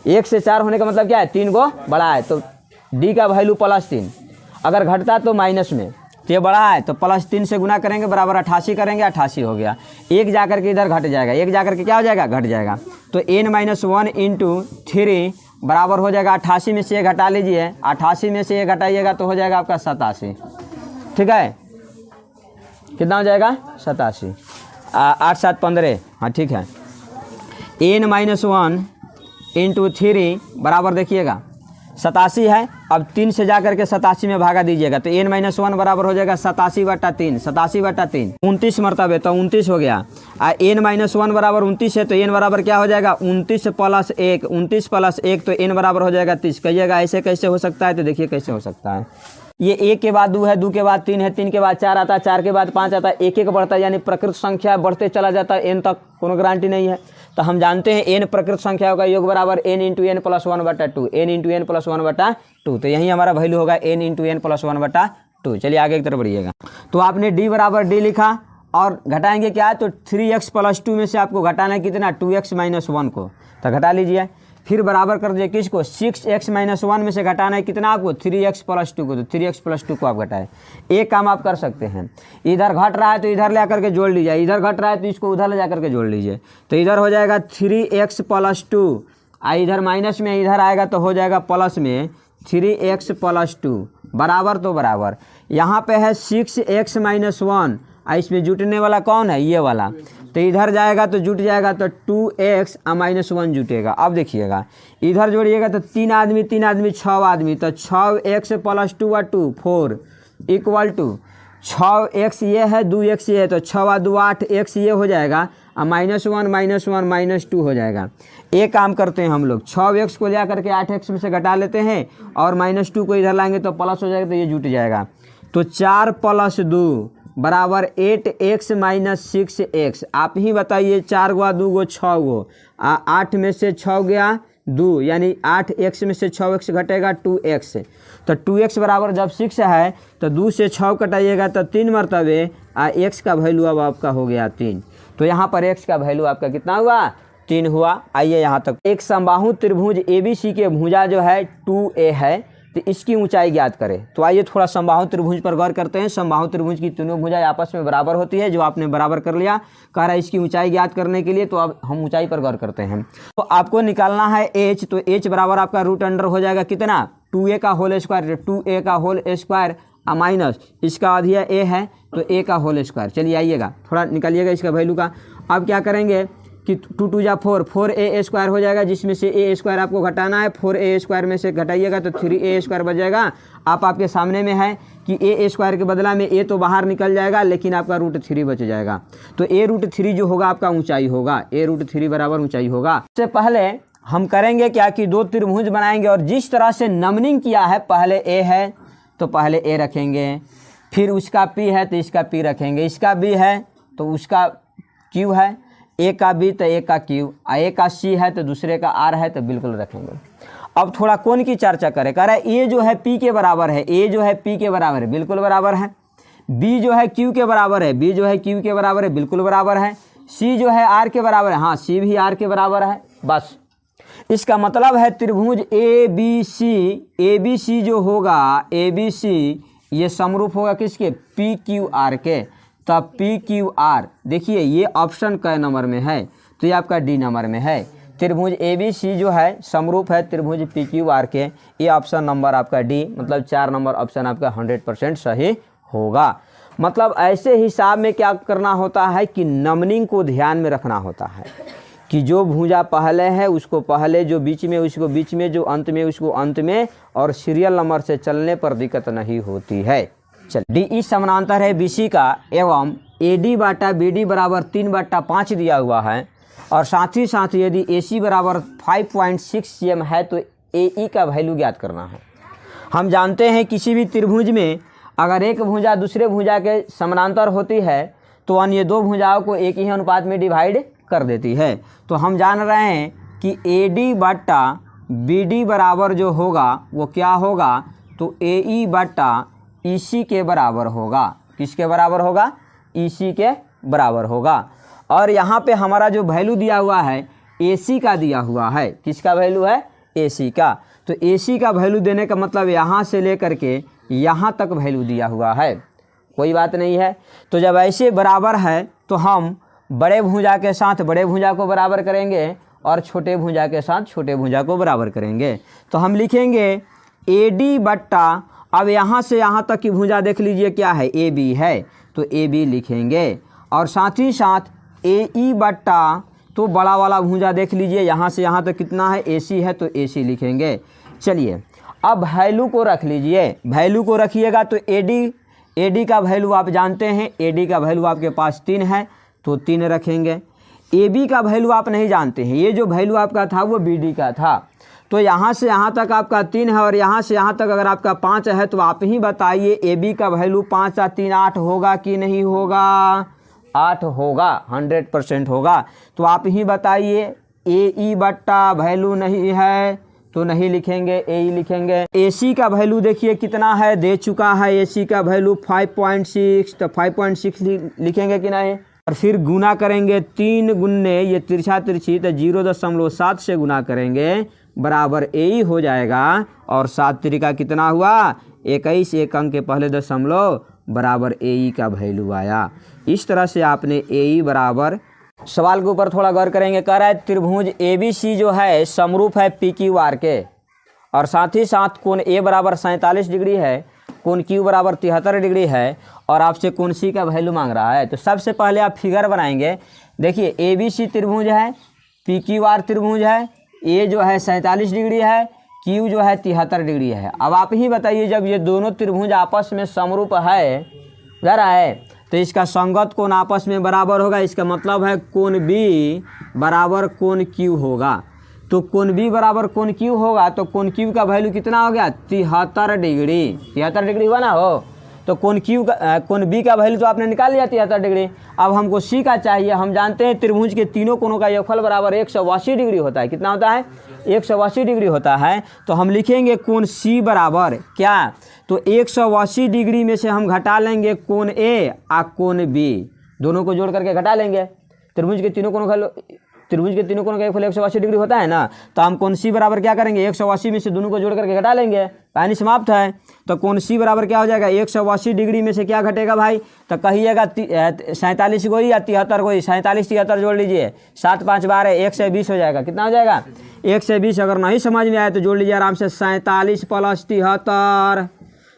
1 से 4 होने का मतलब क्या है, 3 को बढ़ा है, तो d का वैल्यू +3। अगर घटता तो माइनस में, तो ये बढ़ा है तो +3 से गुना करेंगे बराबर 88 करेंगे, 88 हो गया। 1 जाकर के इधर घट जाएगा, 1 जाकर के क्या हो जाएगा, घट जाएगा। तो n - 1 × 3 बराबर हो जाएगा 88 में से ये घटा लीजिए, 88 में से ये घटाइएगा तो हो जाएगा आपका 87। ठीक है, कितना हो जाएगा, 87, 8 7 15, हाँ ठीक है। n - 1 × 3 बराबर देखिएगा 87 है, अब 3 से जा करके 87 में भागा दीजिएगा तो n-1 बराबर हो जाएगा 87/3, 87/3 29 मरतबे तो 29 हो गया। n-1 बराबर 29 है तो n बराबर क्या हो जाएगा 29 + 1, 29 + 1 तो n बराबर हो जाएगा 30। कहिएगा ऐसे कैसे हो सकता है, तो देखिए कैसे हो सकता है। ये 1 के बाद 2 है, 2 के बाद 3 है, 3 के बाद 4 आता है, 4 के बाद 5 आता है, एक एक बढ़ता है, यानी प्रकृत संख्या बढ़ते चला जाता है n तक, कोनो गारंटी नहीं है। तो हम जानते हैं n प्रकृत संख्याओं का योग बराबर n × n + 1/2, n × n + 1/2। तो यही हमारा वैल्यू होगा n × n + 1/2। चलिए आगे की तरफ बढ़िएगा। तो आपने d बराबर d लिखा और घटाएंगे क्या, तो 3x + 2 में से आपको घटाना है कितना 2x - 1 को, तो घटा लीजिए। फिर बराबर कर दीजिए किसको 6x - 1 में से घटाना है कितना आपको 3x + 2 को, तो 3x + 2 को आप घटाएं। एक काम आप कर सकते हैं, इधर घट रहा है तो इधर ले करके जोड़ लीजिए, इधर घट रहा है तो इसको उधर ले जा करके जोड़ लीजिए। तो इधर हो जाएगा 3x + 2, इधर माइनस में इधर आएगा तो हो जाएगा प्लस में 3x + 2 बराबर, तो बराबर यहाँ पे है 6x - 1, इसमें जुटने वाला कौन है, ये वाला, तो इधर जाएगा तो जुट जाएगा तो 2x - 1 जुटेगा। अब देखिएगा इधर जोड़िएगा तो 3 आदमी 3 आदमी 6 आदमी, तो 6x + 2 = 2 4 = 6x ये है 2x ये है, तो 6 × 2 = 8x ये हो जाएगा, -1 - 2 हो जाएगा। एक काम करते हैं हम लोग 6x को ले करके 8x में से घटा लेते हैं और -2 को इधर लाएंगे तो प्लस हो जाएगा, तो ये जुट जाएगा। तो 4 + 2 बराबर 8x - 6x। आप ही बताइए 4 × 2 = 6, 8 में से 6 गया 2, यानी 8x में से 6x घटेगा 2x, तो 2x बराबर जब 6 है तो 2 से 6 कटाइएगा तो 3 मरतबे, x का वैल्यू अब आपका हो गया 3। तो यहाँ पर x का वैल्यू आपका कितना हुआ 3 हुआ। आइए यहाँ तक, एक समबाहु त्रिभुज ABC के भुजा जो है 2a है, तो इसकी ऊंचाई ज्ञात करें। तो आइए थोड़ा समबाहु त्रिभुज पर गौर करते हैं। समबाहु त्रिभुज की तीनों भुजाएं आपस में बराबर होती है, जो आपने बराबर कर लिया। कह रहा है इसकी ऊंचाई ज्ञात करने के लिए, तो अब हम ऊंचाई पर गौर करते हैं। तो आपको निकालना है h, तो h बराबर आपका √अंडर हो जाएगा कितना 2a का होल स्क्वायर, 2a का होल स्क्वायर माइनस इसका अधिया a है तो a का होल स्क्वायर। चलिए आइएगा थोड़ा निकालिएगा इसका वैल्यू का। अब क्या करेंगे कि 2 × 2 = 4, 4a² हो जाएगा, जिसमें से a² आपको घटाना है, 4a² में से घटाइएगा तो 3a² बच जाएगा। आप आपके सामने में है कि a² के बदला में a तो बाहर निकल जाएगा, लेकिन आपका √3 बच जाएगा। तो a√3 जो होगा आपका ऊंचाई होगा, a√3 बराबर ऊंचाई होगा। इससे पहले हम करेंगे क्या कि 2 त्रिभुज बनाएंगे, और जिस तरह से नंबरिंग किया है, पहले a है तो पहले a रखेंगे, फिर उसका p है तो इसका p रखेंगे, इसका b है तो उसका q है, a का b तो a का q, a का c है तो दूसरे का r है, तो बिल्कुल रखेंगे। अब थोड़ा कोण की चर्चा करें। कह रहा है a जो है p के बराबर है, a जो है p के बराबर है, बिल्कुल बराबर है। b जो है q के बराबर है, b जो है q के बराबर है, बिल्कुल बराबर है। c जो है r के बराबर है, हाँ c भी r के बराबर है। बस इसका मतलब है त्रिभुज ABC जो होगा, ABC ये समरूप होगा किसके PQR के, तब PQR देखिए ये ऑप्शन क नंबर में है, तो ये आपका डी नंबर में है। त्रिभुज ABC जो है समरूप है त्रिभुज PQR के, ये ऑप्शन नंबर आपका डी, मतलब 4 नंबर ऑप्शन आपका 100% सही होगा। मतलब ऐसे हिसाब में क्या करना होता है कि नंबरिंग को ध्यान में रखना होता है कि जो भुजा पहले है उसको पहले, जो बीच में उसको बीच में, जो अंत में उसको अंत में, और सीरियल नंबर से चलने पर दिक्कत नहीं होती है। चल DE समानांतर है BC का, एवं AD/ BD बराबर 3/5 दिया हुआ है, और साथ ही साथ यदि AC बराबर 5.6 cm है तो AE का वैल्यू ज्ञात करना है। हम जानते हैं किसी भी त्रिभुज में अगर एक भुजा दूसरे भुजा के समानांतर होती है तो अन्य 2 भुजाओं को एक ही अनुपात में डिवाइड कर देती है। तो हम जान रहे हैं कि AD/BD बराबर जो होगा वो क्या होगा, तो AE/EC के बराबर होगा। किसके बराबर होगा, EC के बराबर होगा। और यहाँ पे हमारा जो वैल्यू दिया हुआ है AC का दिया हुआ है, किसका वैल्यू है AC का। तो AC का वैल्यू देने का मतलब यहाँ से लेकर के यहाँ तक वैल्यू दिया हुआ है, कोई बात नहीं है। तो जब ऐसे बराबर है तो हम बड़े भुजा के साथ बड़े भुजा को बराबर करेंगे और छोटे भुजा के साथ छोटे भुजा को बराबर करेंगे। तो हम लिखेंगे AD/, अब यहाँ से यहाँ तक की भुजा देख लीजिए क्या है, AB है तो AB लिखेंगे, और साथ ही साथ AE/, तो बड़ा वाला भुजा देख लीजिए यहाँ से यहाँ तक कितना है AC है तो AC लिखेंगे। चलिए अब वैल्यू को रख लीजिए, वैल्यू को रखिएगा तो एडी का वैल्यू आप जानते हैं, एडी का वैल्यू आपके पास 3 है तो 3 रखेंगे। एबी का वैल्यू आप नहीं जानते हैं, ये जो वैल्यू आपका था वो बीडी का था, तो यहाँ से यहाँ तक आपका 3 है और यहाँ से यहाँ तक अगर आपका 5 है तो आप ही बताइए एबी का वैल्यू 5 और 3 8 होगा कि नहीं होगा? 8 होगा, 100% होगा। तो आप ही बताइए, ए ई बट्टा वैल्यू नहीं है तो नहीं लिखेंगे, ए ई लिखेंगे। एसी का वैल्यू देखिए कितना है, दे चुका है एसी का वैल्यू 5.6, तो 5.6 लिखेंगे कि नहीं? और फिर गुना करेंगे 3 गुने ये तिरछा तिरछी, तो 0.7 से गुना करेंगे बराबर ए ई हो जाएगा। और 7 तरीका कितना हुआ? 21, एक अंक के पहले दशमलव बराबर ए ई का वैल्यू आया। इस तरह से आपने ए ई बराबर, सवाल के ऊपर थोड़ा गौर करेंगे। कह रहा है त्रिभुज ABC जो है समरूप है PQR के, और साथ ही साथ कोण A बराबर 47 डिग्री है, कोण Q बराबर 73 डिग्री है, और आपसे कोण C का वैल्यू मांग रहा है। तो सबसे पहले आप फिगर बनाएंगे। देखिए ABC त्रिभुज है, PQR त्रिभुज है, A जो है 47 डिग्री है, Q जो है 73 डिग्री है। अब आप ही बताइए, जब ये दोनों त्रिभुज आपस में समरूप है जरा है, तो इसका संगत कोण आपस में बराबर होगा। इसका मतलब है कोण B बराबर कोण Q होगा। तो कोण B बराबर कोण Q होगा तो कोण Q का वैल्यू कितना हो गया? 73 डिग्री। 73 डिग्री हुआ ना हो, तो कोण B का वैल्यू तो आपने निकाल लिया 73 डिग्री। अब हमको C का चाहिए। हम जानते हैं त्रिभुज के तीनों कोणों का योगफल बराबर 180 डिग्री होता है। कितना होता है? 180 डिग्री होता है। तो हम लिखेंगे कोण C बराबर क्या? तो 180 डिग्री में से हम घटा लेंगे कोण A और कोण B, दोनों को जोड़ करके घटा लेंगे। त्रिभुज के तीनों कोणों का योगफल 180 डिग्री होता है ना, तो हम कोण C बराबर क्या करेंगे? 180 में से दोनों को जोड़ करके घटा लेंगे, कहानी समाप्त है। तो कोण C बराबर क्या हो जाएगा? 180 डिग्री में से क्या घटेगा भाई? तो कहिएगा 47 गोई या 73 गोई, 47 73 जोड़ लीजिए, 7 5 12, 120 हो जाएगा। कितना हो जाएगा? 120। अगर नहीं समझ में आए तो जोड़ लीजिए आराम से, 47 + 73,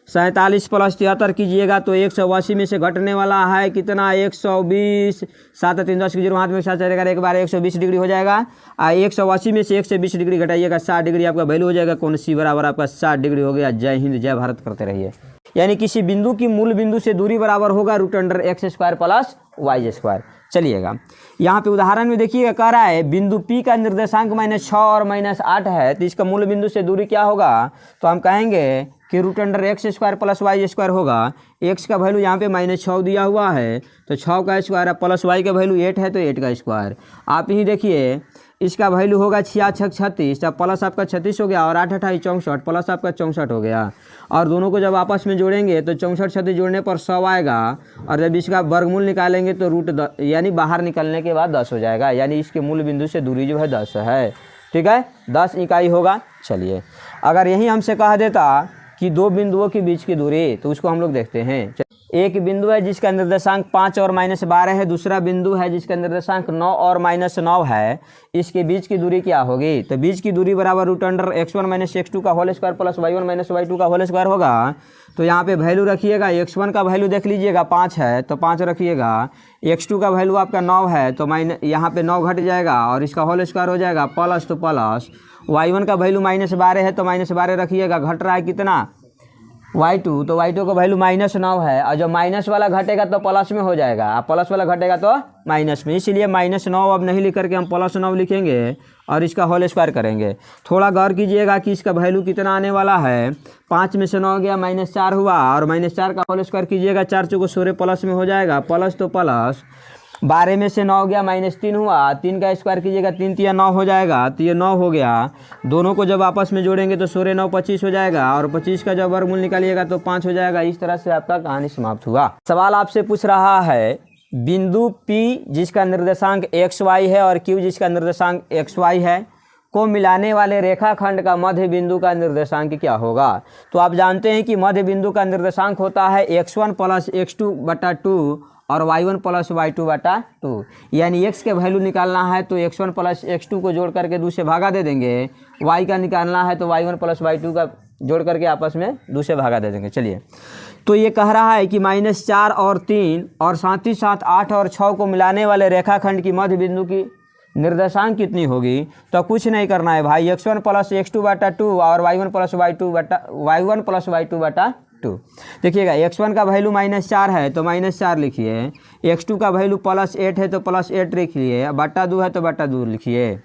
47 + 73 कीजिएगा तो 180 में से घटने वाला है कितना? 120। 7 3 10 की 0 हाथ में साथ चलेगा, एक बार 120 डिग्री हो जाएगा। 180 में से 120 डिग्री घटाइएगा, 60 डिग्री आपका वैल्यू हो जाएगा। कोण C बराबर आपका 60 डिग्री हो गया। जय हिंद, जय भारत करते रहिए। यानी किसी बिंदु की मूल बिंदु से दूरी बराबर होगा √x² + y²। चलिएगा यहाँ पे उदाहरण में देखिएगा, कह रहा है बिंदु P का निर्देशांक -6 और -8 है, तो इसका मूल बिंदु से दूरी क्या होगा? तो हम कहेंगे कि √x² + y² होगा। x का वैल्यू यहाँ पे -6 दिया हुआ है, तो 6 का स्क्वायर प्लस y का वैल्यू 8 है तो 8 का स्क्वायर। आप ही देखिए इसका वैल्यू होगा 66 36, तब प्लस आपका 36 हो गया, और 8 8 64 प्लस आपका 64 हो गया। और दोनों को जब आपस में जोड़ेंगे तो 64 36 जोड़ने पर 100 आएगा, और जब इसका वर्गमूल निकालेंगे तो √10 यानी बाहर निकलने के बाद 10 हो जाएगा। यानी इसके मूल बिंदु से दूरी जो है 10 है। ठीक है, 10 इकाई होगा। चलिए, अगर यही हमसे कह देता कि दो बिंदुओं के बीच की दूरी, तो उसको हम लोग देखते हैं। एक बिंदु है जिसका निर्देशांक 5 और -12 है, दूसरा बिंदु है जिसका निर्देशांक 9 और -9 है। इसके बीच की दूरी क्या होगी? तो बीच की दूरी बराबर √x1 - x2 का होल स्क्वायर + y1 - y2 का होल स्क्वायर होगा। तो यहाँ पे वैल्यू रखिएगा, x1 का वैल्यू देख लीजिएगा 5 है तो 5 रखिएगा, x2 का वैल्यू आपका 9 है तो यहाँ पे 9 घट जाएगा और इसका होल स्क्वायर हो जाएगा प्लस, तो प्लस। y1 का वैल्यू -12 है तो -12 रखिएगा, घट रहा है कितना? y2, तो y2 का वैल्यू -9 है, और जब माइनस वाला घटेगा तो प्लस में हो जाएगा, प्लस वाला घटेगा तो माइनस में, इसीलिए -9 अब नहीं लिख करके हम +9 लिखेंगे और इसका होल स्क्वायर करेंगे। थोड़ा गौर कीजिएगा कि इसका वैल्यू कितना आने वाला है। 5 में से 9 गया, -4 हुआ, और -4 का होल स्क्वायर कीजिएगा, 4 चौको 16 प्लस में हो जाएगा, प्लस तो प्लस। 12 में से 9 गया, -3 हुआ, 3 का स्क्वायर कीजिएगा, 3 3 9 हो जाएगा, तो ये 9 हो गया। दोनों को जब आपस में जोड़ेंगे तो 16 9 25 हो जाएगा, और 25 का जब वर्गमूल निकालिएगा तो 5 हो जाएगा। इस तरह से आपका कहानी समाप्त हुआ। सवाल आपसे पूछ रहा है बिंदु P जिसका निर्देशांक XY है और Q जिसका निर्देशांक XY है को मिलाने वाले रेखाखंड का मध्य बिंदु का निर्देशांक क्या होगा? तो आप जानते हैं कि मध्य बिंदु का निर्देशांक होता है x1 + x2/2 और y1 + y2/2। यानी x के वैल्यू निकालना है तो x1 + x2 को जोड़ करके 2 से भागा दे देंगे, y का निकालना है तो y1 + y2 का जोड़ करके आपस में 2 से भागा दे देंगे। चलिए, तो ये कह रहा है कि -4 और 3 और साथ ही साथ 8 और 6 को मिलाने वाले रेखाखंड की मध्य बिंदु की निर्देशांक कितनी होगी, तो कुछ नहीं करना है भाई, x1 प्लस x2 बटा 2 और y1 प्लस y2 बटा 2। देखिएगा x1 का वैल्यू -4 है तो -4 लिखिए, x2 का वैल्यू +8 है तो +8 लिखिए, बटा 2 है तो बटा 2 लिखिए।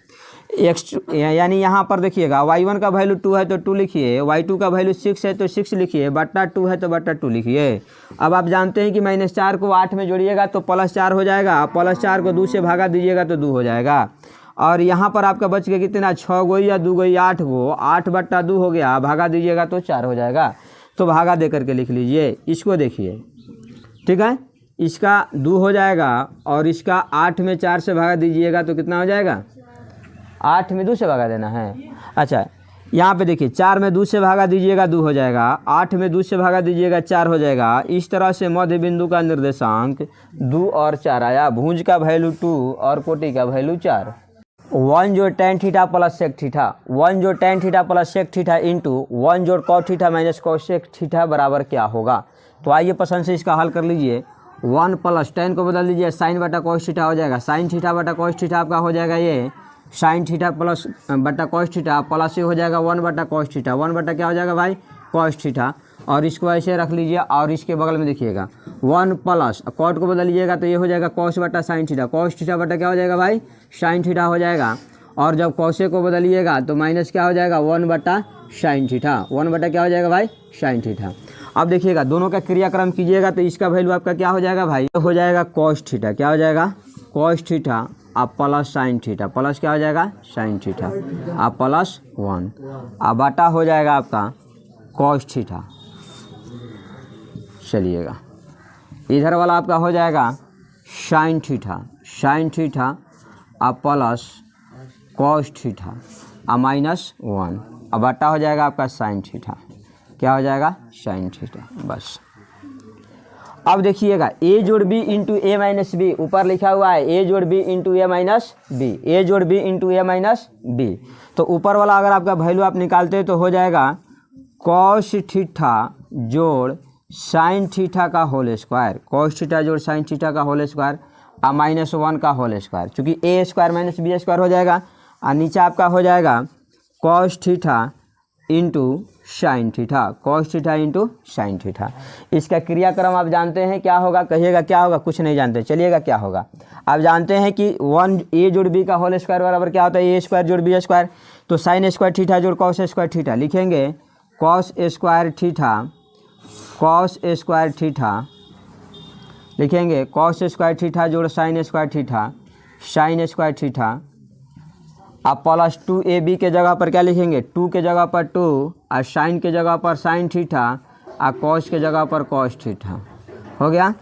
x2 यानी यहाँ पर देखिएगा y1 का वैल्यू 2 है तो 2 लिखिए, y2 का वैल्यू 6 है तो 6 लिखिए, बटा 2 है तो बटा 2 लिखिए। अब आप जानते हैं कि -4 को 8 में जोड़िएगा तो +4 हो जाएगा, +4 को 2 से भागा दीजिएगा तो 2 हो जाएगा। और यहाँ पर आपका बच गया कितना, 6 गोई या 2 गोई 8 गो, 8 बटा 2 हो गया, भागा दीजिएगा तो 4 हो जाएगा। तो भागा दे करके लिख लीजिए, इसको देखिए, ठीक है, इसका 2 हो जाएगा और इसका 8 में 4 से भागा दीजिएगा तो कितना हो जाएगा, 8 में 2 से भागा देना है। अच्छा यहाँ पे देखिए, 4 में 2 से भागा दीजिएगा 2 हो जाएगा, 8 में 2 से भागा दीजिएगा 4 हो जाएगा। इस तरह से मध्य बिंदु का निर्देशांक 2 और 4 आया, भुज का वैल्यू 2 और कोटि का वैल्यू 4। 1 जोड़ tan theta plus sec theta, 1 जोड़ tan theta plus sec theta into 1 जोड़ cos theta minus cosec theta बराबर क्या होगा। तो आइए पसंद से इसका हल कर लीजिए। 1 प्लस tan को बदल लीजिए, साइन बटा cos थीटा हो जाएगा, साइन थीटा बटा cos थीटा आपका हो जाएगा ये साइन थीटा प्लस बटा cos थीटा, प्लस ये हो जाएगा 1 बटा cos थीटा, 1 बटा क्या हो जाएगा भाई, cos थीटा। और इसको ऐसे रख लीजिए और इसके बगल में देखिएगा 1 प्लस कॉट को बदल लीजिएगा तो ये हो जाएगा cos बटा साइन थीटा, cos थीटा बटा क्या हो जाएगा भाई, साइन थीटा हो जाएगा। और जब cos को बदलिएगा तो माइनस क्या हो जाएगा, 1 बटा साइन थीटा, 1 बटा क्या हो जाएगा भाई, साइन थीटा। अब देखिएगा दोनों का क्रियाक्रम कीजिएगा तो इसका वैल्यू आपका क्या हो जाएगा भाई, हो जाएगा cos थीटा, क्या हो जाएगा cos थीटा आप प्लस साइन थीटा, प्लस क्या हो जाएगा साइन थीटा आप प्लस 1, अब बटा हो जाएगा आपका cos थीटा। चलिएगा इधर वाला आपका हो जाएगा साइन थीटा आप प्लस cos थीटा अब -1, अब बटा हो जाएगा आपका साइन थीटा, क्या हो जाएगा साइन थीटा। बस अब देखिएगा a जोड़ b into A minus B, ऊपर लिखा हुआ है a जोड़ b into A minus B, a जोड़ b into A minus B. तो ऊपर वाला अगर आपका वैल्यू आप निकालते हैं तो हो जाएगा cos थीटा जोड़ साइन थीटा का होल स्क्वायर, cos थीटा जोड़ साइन थीटा का होल स्क्वायर और -1 का होल स्क्वायर, चूँकि a square minus B square हो जाएगा। और नीचे आपका हो जाएगा cos theta into sine theta, cos theta into sine theta. इसका क्रियाक्रम आप जानते हैं क्या होगा, कहिएगा क्या होगा, कुछ नहीं जानते, चलिएगा क्या होगा। आप जानते हैं कि 1 a जोड़ b का होल स्क्वायर बराबर क्या होता है, a स्क्वायर जोड़ b स्क्वायर। तो साइन स्क्वायर थीटा जोड़ cos स्क्वायर थीटा लिखेंगे, cos स्क्वायर थीटा लिखेंगे, cos स्क्वायर थीटा जोड़ साइन स्क्वायर थीटा आप प्लस 2ab के जगह पर क्या लिखेंगे, 2 के जगह पर 2 और साइन के जगह पर साइन थीटा और cos के जगह पर cos थीटा हो गया।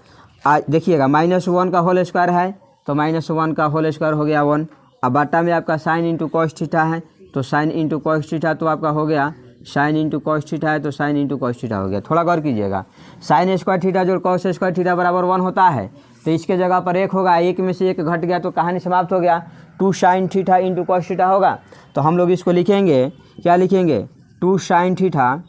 आज देखिएगा -1 का होल स्क्वायर है तो -1 का होल स्क्वायर हो गया 1। अब बटा में आपका साइन इंटू cos थीटा है तो साइन इंटू cos थीटा तो आपका हो गया साइन इंटू cos थीटा है तो साइन इंटू cos थीटा हो गया। थोड़ा गौर कीजिएगा, साइन स्क्वायर थीटा जो cos स्क्वायर थीटा बराबर 1 होता है तो इसके जगह पर 1 होगा, 1 में से 1 घट गया तो कहानी समाप्त हो गया, 2 sine theta into cos theta होगा। तो हम लोग इसको लिखेंगे, क्या लिखेंगे, 2 sine theta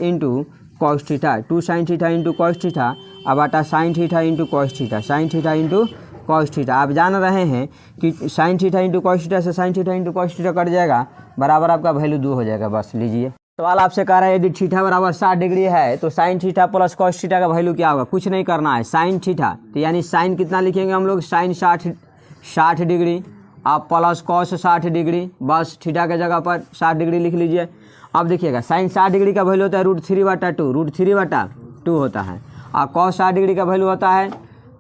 into cos theta, 2 sine theta into cos theta अब आता sine theta into cos theta, sine theta into cos theta. आप जान रहे हैं कि sine theta into cos theta से sine theta into cos theta cut जाएगा, बराबर आपका वैल्यू 2 हो जाएगा। बस लीजिए, सवाल आपसे कह रहा है यदि थीटा बराबर 60 डिग्री है तो sine theta plus cos theta का वैल्यू क्या होगा, कुछ नहीं करना है, साइन थीटा तो यानी साइन कितना लिखेंगे हम लोग, साइन 60 डिग्री आप प्लस cos 60 डिग्री, बस थीटा के जगह पर 60 डिग्री लिख लीजिए। अब देखिएगा साइन 60 डिग्री का वैल्यू होता है √3/2 होता है और cos 60 डिग्री का वैल्यू होता है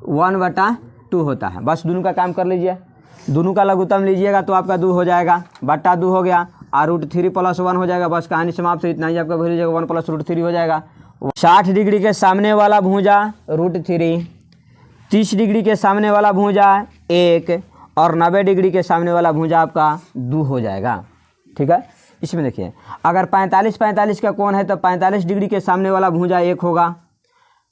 1/2 होता है। बस दोनों का काम कर लीजिए, दोनों का लघुत्तम लीजिएगा तो आपका 2 हो जाएगा, बटा 2 हो गया और √3 + 1 हो जाएगा। बस कहानी समाप्त, इतना ही आपका वैल्यू जाएगा 1 + √3 हो जाएगा। 60 डिग्री के सामने वाला भुजा √3, 30 डिग्री के सामने वाला भुजा 1 और 90 डिग्री के सामने वाला भुजा आपका 2 हो जाएगा। ठीक है, इसमें देखिए अगर 45 का कोण है तो 45 डिग्री के सामने वाला भुजा 1 होगा,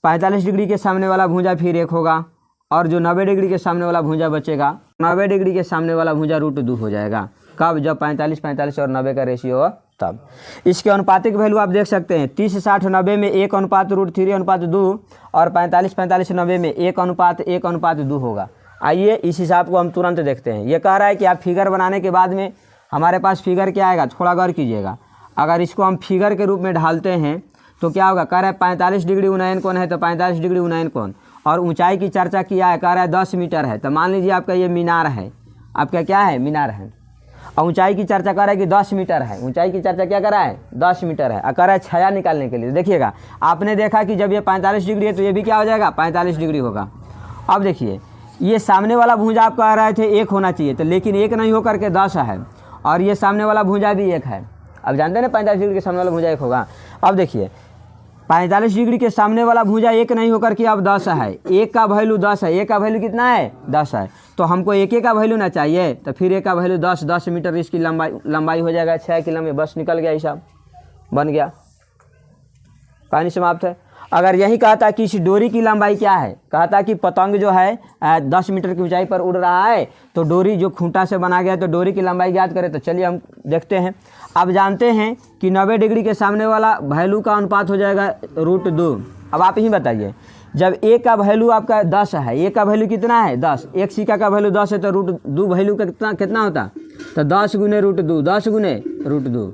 45 डिग्री के सामने वाला भुजा फिर 1 होगा और जो 90 डिग्री के सामने वाला भुजा बचेगा 90 डिग्री के सामने वाला भुजा √2 हो जाएगा। कब, जब 45 और 90 का रेशियो हो तब। इसके अनुपातिक वैल्यू आप देख सकते हैं 30 60 90 में 1:√3:2 और 45 90 में 1:1:2 होगा। आइए इस हिसाब को हम तुरंत देखते हैं। ये कह रहा है कि आप फिगर बनाने के बाद में हमारे पास फिगर क्या आएगा, थोड़ा गौर कीजिएगा। अगर इसको हम फिगर के रूप में ढालते हैं तो क्या होगा, कह रहा है 45 डिग्री उन्नयन कोण है तो 45 डिग्री उन्नयन कोण, और ऊंचाई की चर्चा किया है, कह रहा है 10 मीटर है। तो मान लीजिए आपका ये मीनार है, आपका क्या है, मीनार है, और ऊंचाई की चर्चा कर रहा है कि 10 मीटर है। ऊंचाई की चर्चा क्या कर रहा है, 10 मीटर है, और कह रहा है छाया निकालने के लिए। देखिएगा आपने देखा कि जब ये 45 डिग्री है तो ये भी क्या हो जाएगा, 45 डिग्री होगा। अब देखिए ये सामने वाला भुजा आप कह रहे थे 1 होना चाहिए, तो लेकिन 1 नहीं होकर के 10 है, और ये सामने वाला भुजा भी 1 है। अब जानते हैं ना 45 डिग्री के सामने वाला भुजा 1 होगा। अब देखिए 45 डिग्री के सामने वाला भुजा 1 नहीं होकर के अब 10 है, 1 का वैल्यू 10 है, 1 का वैल्यू कितना है, 10 है। तो हमको 1 का वैल्यू ना चाहिए, तो फिर 1 का वैल्यू 10 मीटर इसकी लंबाई हो जाएगा 6 किलोमीटर। बस निकल गया, हिसाब बन गया, कहानी समाप्त है। अगर यही कहता कि इस डोरी की लंबाई क्या है, कहता कि पतंग जो है 10 मीटर की ऊंचाई पर उड़ रहा है, तो डोरी जो खूंटा से बना गया है तो डोरी की लंबाई ज्ञात करें। तो चलिए हम देखते हैं। अब जानते हैं कि 90 डिग्री के सामने वाला वैल्यू का अनुपात हो जाएगा √2। अब आप ही बताइए, जब 1 का वैल्यू आपका 10 है, 1 का वैल्यू कितना है, 10, 1 सिक्का का वैल्यू 10 है, तो √2 वैल्यू का कितना होता, तो 10 गुने √2, 10 गुने √2,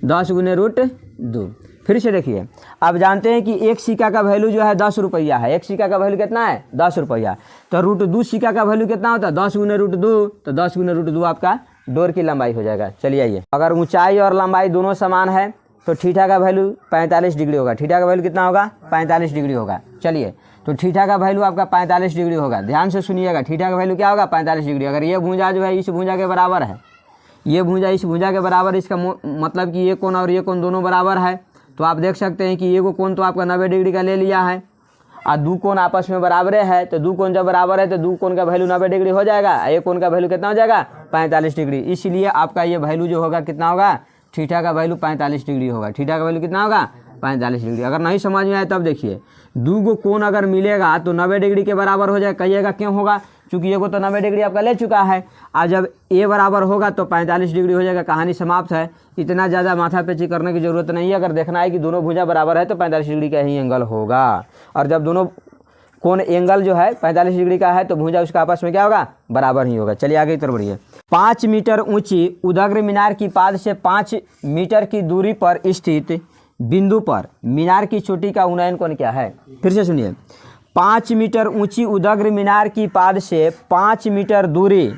10 गुने √2। फिर से देखिए, अब जानते हैं कि 1 सिक्का का वैल्यू जो है 10 रुपया है, 1 सिक्का का वैल्यू कितना है, 10 रुपया, तो √2 सिक्का का वैल्यू कितना होता है, 10 गुने √2, तो 10 गुने √2 आपका डोर की लंबाई हो जाएगा। चलिए आइए, अगर ऊंचाई और लंबाई दोनों समान है तो थीटा का वैल्यू 45 डिग्री होगा। थीटा का वैल्यू कितना होगा, 45 डिग्री होगा। चलिए, तो थीटा का वैल्यू आपका 45 डिग्री होगा। ध्यान से सुनिएगा, थीटा का वैल्यू क्या होगा, 45 डिग्री। अगर ये भुजा जो है इस भुजा के बराबर है, ये भुजा इस भुजा के बराबर, इसका मतलब कि ये कोण और ये कोण दोनों बराबर है, तो आप देख सकते हैं कि ये कोण तो आपका 90 डिग्री का ले लिया है, और 2 कोण आपस में बराबर है, तो 2 कोण जब बराबर है तो 2 कोण का वैल्यू 90 डिग्री हो जाएगा, एक कोण का वैल्यू कितना हो जाएगा, 45 डिग्री। इसलिए आपका ये वैल्यू जो होगा कितना होगा, थीटा का वैल्यू 45 डिग्री होगा। थीटा का वैल्यू कितना होगा, 45 डिग्री। अगर नहीं समझ में आए तब देखिए, 2 कोण अगर मिलेगा तो 90 डिग्री के बराबर हो जाए। कहिएगा क्यों होगा, चूँकि ये को तो 90 डिग्री आपका ले चुका है, और जब ए बराबर होगा तो 45 डिग्री हो जाएगा। कहानी समाप्त है। इतना ज़्यादा माथापेची करने की ज़रूरत नहीं है। अगर देखना है कि दोनों भुजा बराबर है तो 45 डिग्री का ही एंगल होगा, और जब दोनों कोण एंगल जो है 45 डिग्री का है तो भुजा उसका आपस में क्या होगा, बराबर ही होगा। चलिए आगे की तरफ बढ़िए। 5 मीटर ऊंची उदग्र मीनार की पाद से 5 मीटर की दूरी पर स्थित बिंदु पर मीनार की चोटी का उन्नयन कोण क्या है। फिर से सुनिए, 5 मीटर ऊंची उदग्र मीनार की पाद से 5 मीटर दूरी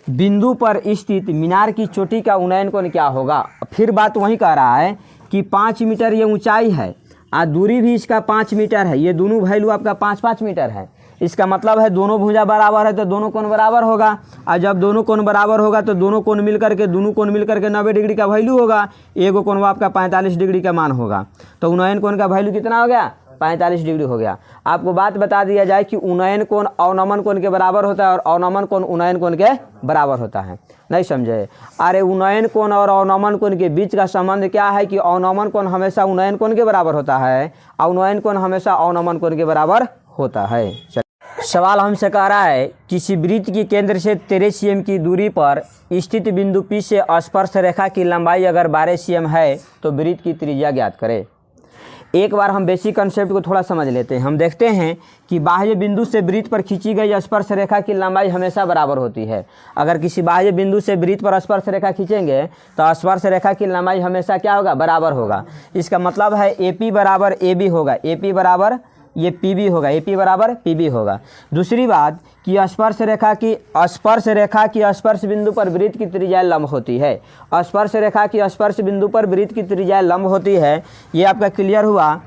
बिंदु पर स्थित मीनार की चोटी का उन्नयन कोण क्या होगा। फिर बात वही कह रहा है कि 5 मीटर ये ऊंचाई है, और दूरी भी इसका 5 मीटर है। ये दोनों वैल्यू आपका 5-5 मीटर है। इसका मतलब है दोनों भुजा बराबर है तो दोनों कोण बराबर होगा, और जब दोनों कोण बराबर होगा तो दोनों कोण मिलकर के 90 डिग्री का वैल्यू होगा। एक कोण आपका 45 डिग्री का मान होगा, तो उन्नयन कोण का वैल्यू कितना हो गया, 45 डिग्री हो गया। आपको बात बता दिया जाए कि उन्नयन कोण अवनमन कोण के बराबर होता है, और अवनमन कोण उन्नयन कोण के बराबर होता है। नहीं समझे, अरे उन्नयन कोण और अवनमन कोण के बीच का संबंध क्या है कि अवनमन कोण हमेशा उन्नयन कोण के बराबर होता है, और उन्नयन कोण हमेशा अवनमन कोण के बराबर होता है। सवाल हमसे कह रहा है, किसी वृत्त की केंद्र से 13 cm की दूरी पर स्थित बिंदु P से स्पर्श रेखा की लंबाई अगर 12 cm है तो वृत्त की त्रिज्या ज्ञात करें। एक बार हम बेसिक कंसेप्ट को थोड़ा समझ लेते हैं। हम देखते हैं कि बाह्य बिंदु से वृत्त पर खींची गई स्पर्श रेखा की लंबाई हमेशा बराबर होती है। अगर किसी बाह्य बिंदु से वृत्त पर स्पर्श रेखा खींचेंगे तो स्पर्श रेखा की लंबाई हमेशा क्या होगा, बराबर होगा। इसका मतलब है AP बराबर AB होगा, AP बराबर ये PB होगा, AP बराबर PB होगा। दूसरी बात कि स्पर्श रेखा की स्पर्श बिंदु पर वृत्त की त्रिज्या लंब होती है। स्पर्श रेखा की स्पर्श बिंदु पर वृत्त की त्रिज्या लंब होती है। ये आपका क्लियर हुआ।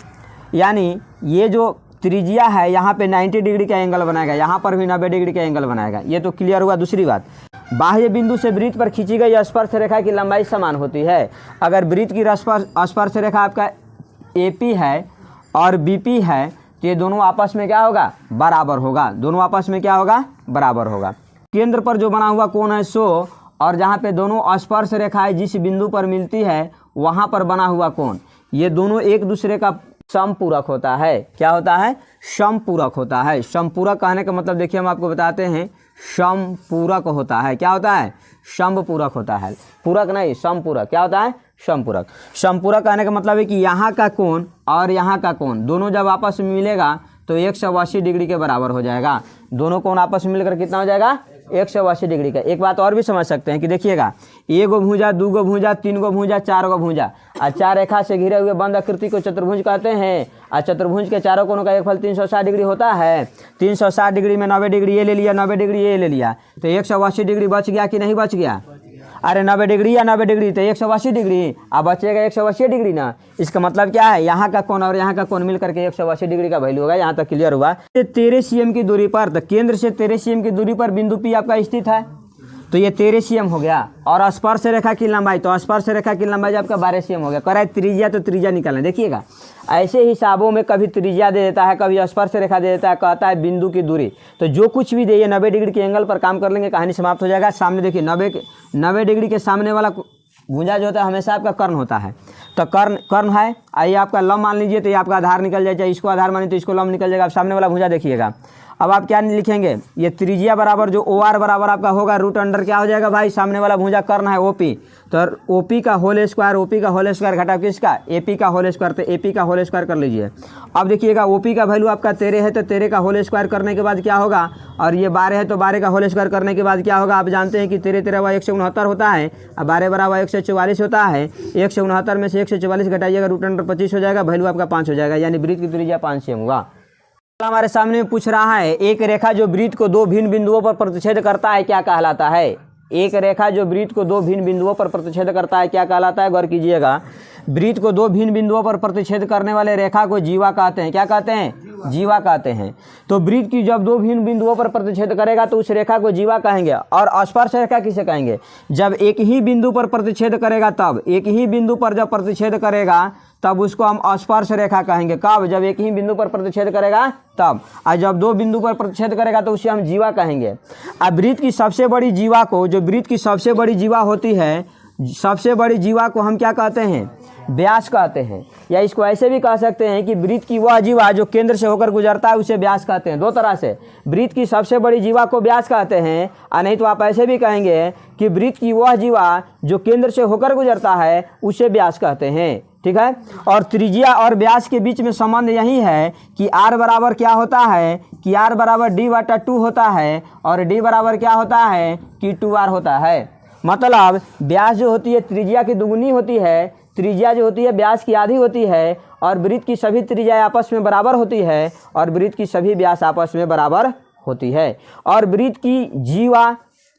यानी ये जो त्रिज्या है यहाँ पे 90 डिग्री का एंगल बनाएगा, यहाँ पर भी 90 डिग्री का एंगल बनाएगा। ये तो क्लियर हुआ। दूसरी बात, बाह्य बिंदु से वृत्त पर खींची गई स्पर्श रेखा की लंबाई समान होती है। अगर वृत्त की स्पर्श रेखा आपका AP है और BP है तो ये दोनों आपस में क्या होगा, बराबर होगा। दोनों आपस में क्या होगा, बराबर होगा। केंद्र पर जो बना हुआ कोण है 100, और जहाँ पे दोनों स्पर्श रेखाएं जिस बिंदु पर मिलती है वहाँ पर बना हुआ कोण, ये दोनों एक दूसरे का समपूरक होता है। क्या होता है, समपूरक होता है। समपूरक कहने का मतलब देखिए हम आपको बताते हैं, समपूरक होता है। क्या होता है, समपूरक होता है, पूरक नहीं, समपूरक। क्या होता है, समपूरक। समपूरक कहने का मतलब है कि यहाँ का कोण और यहाँ का कोण दोनों जब आपस में मिलेगा तो 180 डिग्री के बराबर हो जाएगा। दोनों कोण आपस में मिलकर कितना हो जाएगा 180 डिग्री का। एक बात और भी समझ सकते हैं कि देखिएगा, एगो भुजा, दूगो भुजा, तीनगो भुजा, चारगो भुजा और 4 रेखा से घिरे हुए बंद आकृति को चतुर्भुज कहते हैं। और चतुर्भुज के चारों कोनों का एक फल 360 डिग्री होता है। 360 डिग्री में 90 डिग्री ये ले लिया, 90 डिग्री ये ले लिया, तो 180 डिग्री बच गया कि नहीं बच गया? अरे 90 डिग्री या 90 डिग्री तो 180 डिग्री, अब बचेगा 180 डिग्री ना। इसका मतलब क्या है, यहाँ का कोण और यहाँ का कोण मिलकर के 180 डिग्री का वैल्यू होगा। यहाँ तक क्लियर हुआ। 13 cm की दूरी पर, तो केंद्र से 13 cm की दूरी पर बिंदु P आपका स्थित है, तो ये 13 cm हो गया। और स्पर्श रेखा की लंबाई, तो स्पर्श रेखा की लंबाई आपका 12 cm हो गया। कह रहा है त्रिज्या, तो त्रिज्या निकालना। देखिएगा ऐसे हिसाबों में कभी त्रिज्या दे देता है, कभी स्पर्श रेखा दे देता है, कहता है बिंदु की दूरी। तो जो कुछ भी दे, ये 90 डिग्री के एंगल पर काम कर लेंगे, कहानी समाप्त हो जाएगा। सामने देखिए 90 डिग्री के सामने वाला भुजा जो होता है हमेशा आपका कर्ण होता है। तो कर्ण है, आइए आपका लंब मान लीजिए, तो ये आपका आधार निकल जाएगा। इसको आधार मानिए तो इसको लंब निकल जाएगा। अब सामने वाला भुजा देखिएगा। अब आप क्या लिखेंगे, ये त्रिज्या बराबर जो OR बराबर आपका होगा रूट अंडर क्या हो जाएगा भाई, सामने वाला भुजा कर्ण है OP, तो OP का होल स्क्वायर घटा किसका, AP का होल स्क्वायर, तो AP का होल स्क्वायर कर लीजिए। अब देखिएगा OP का वैल्यू आपका 13 है, तो 13 का होल स्क्वायर करने के बाद क्या होगा, और ये 12 है तो 12 का होल स्क्वायर करने के बाद क्या होगा। आप जानते हैं कि 13 13 169 होता है, और 12 बराबर 144 होता है। 169 में से 144 घटाइएगा, रूट अंडर 25 हो जाएगा, वैल्यू आपका 5 हो जाएगा, यानी वृत्त की त्रिज्या 5 cm होगा। हमारे सामने पूछ रहा है, एक रेखा जो वृत्त को दो भिन्न बिंदुओं पर प्रतिच्छेद करता है क्या कहलाता है। एक रेखा जो वृत्त को दो भिन्न बिंदुओं पर प्रतिच्छेद करता है क्या कहलाता है। गौर कीजिएगा, वृत्त को दो भिन्न बिंदुओं पर प्रतिच्छेद करने वाले रेखा को जीवा कहते हैं। क्या कहते हैं, जीवा कहते हैं। तो वृत्त की जब दो भिन्न बिंदुओं पर प्रतिच्छेद करेगा तो उस रेखा को जीवा कहेंगे। और स्पर्श रेखा किसे कहेंगे, जब एक ही बिंदु पर प्रतिच्छेद करेगा, तब एक ही बिंदु पर जब प्रतिच्छेद करेगा तब उसको हम स्पर्श रेखा कहेंगे। कब, जब एक ही बिंदु पर प्रतिच्छेद करेगा तब, और जब दो बिंदु पर प्रतिच्छेद करेगा तो उसे हम जीवा कहेंगे। अब वृत्त की सबसे बड़ी जीवा को, जो वृत्त की सबसे बड़ी जीवा होती है, सबसे बड़ी जीवा को हम क्या कहते हैं, व्यास कहते हैं। या इसको ऐसे भी कह सकते हैं कि वृत्त की वह जीवा जो केंद्र से होकर गुजरता है उसे व्यास कहते हैं। दो तरह से, वृत्त की सबसे बड़ी जीवा को व्यास कहते हैं, और नहीं तो आप ऐसे भी कहेंगे कि वृत्त की वह जीवा जो केंद्र से होकर गुजरता है उसे व्यास कहते हैं। ठीक है। और त्रिज्या और व्यास के बीच में संबंध यही है कि r बराबर क्या होता है, कि r बराबर d/2 होता है, और d बराबर क्या होता है कि 2r होता है। मतलब व्यास जो होती है त्रिज्या की दुगुनी होती है, त्रिज्या जो होती है व्यास की आधी होती है, और वृत्त की सभी त्रिज्या आपस में बराबर होती है, और वृत्त की सभी व्यास आपस में बराबर होती है। और वृत्त की जीवा,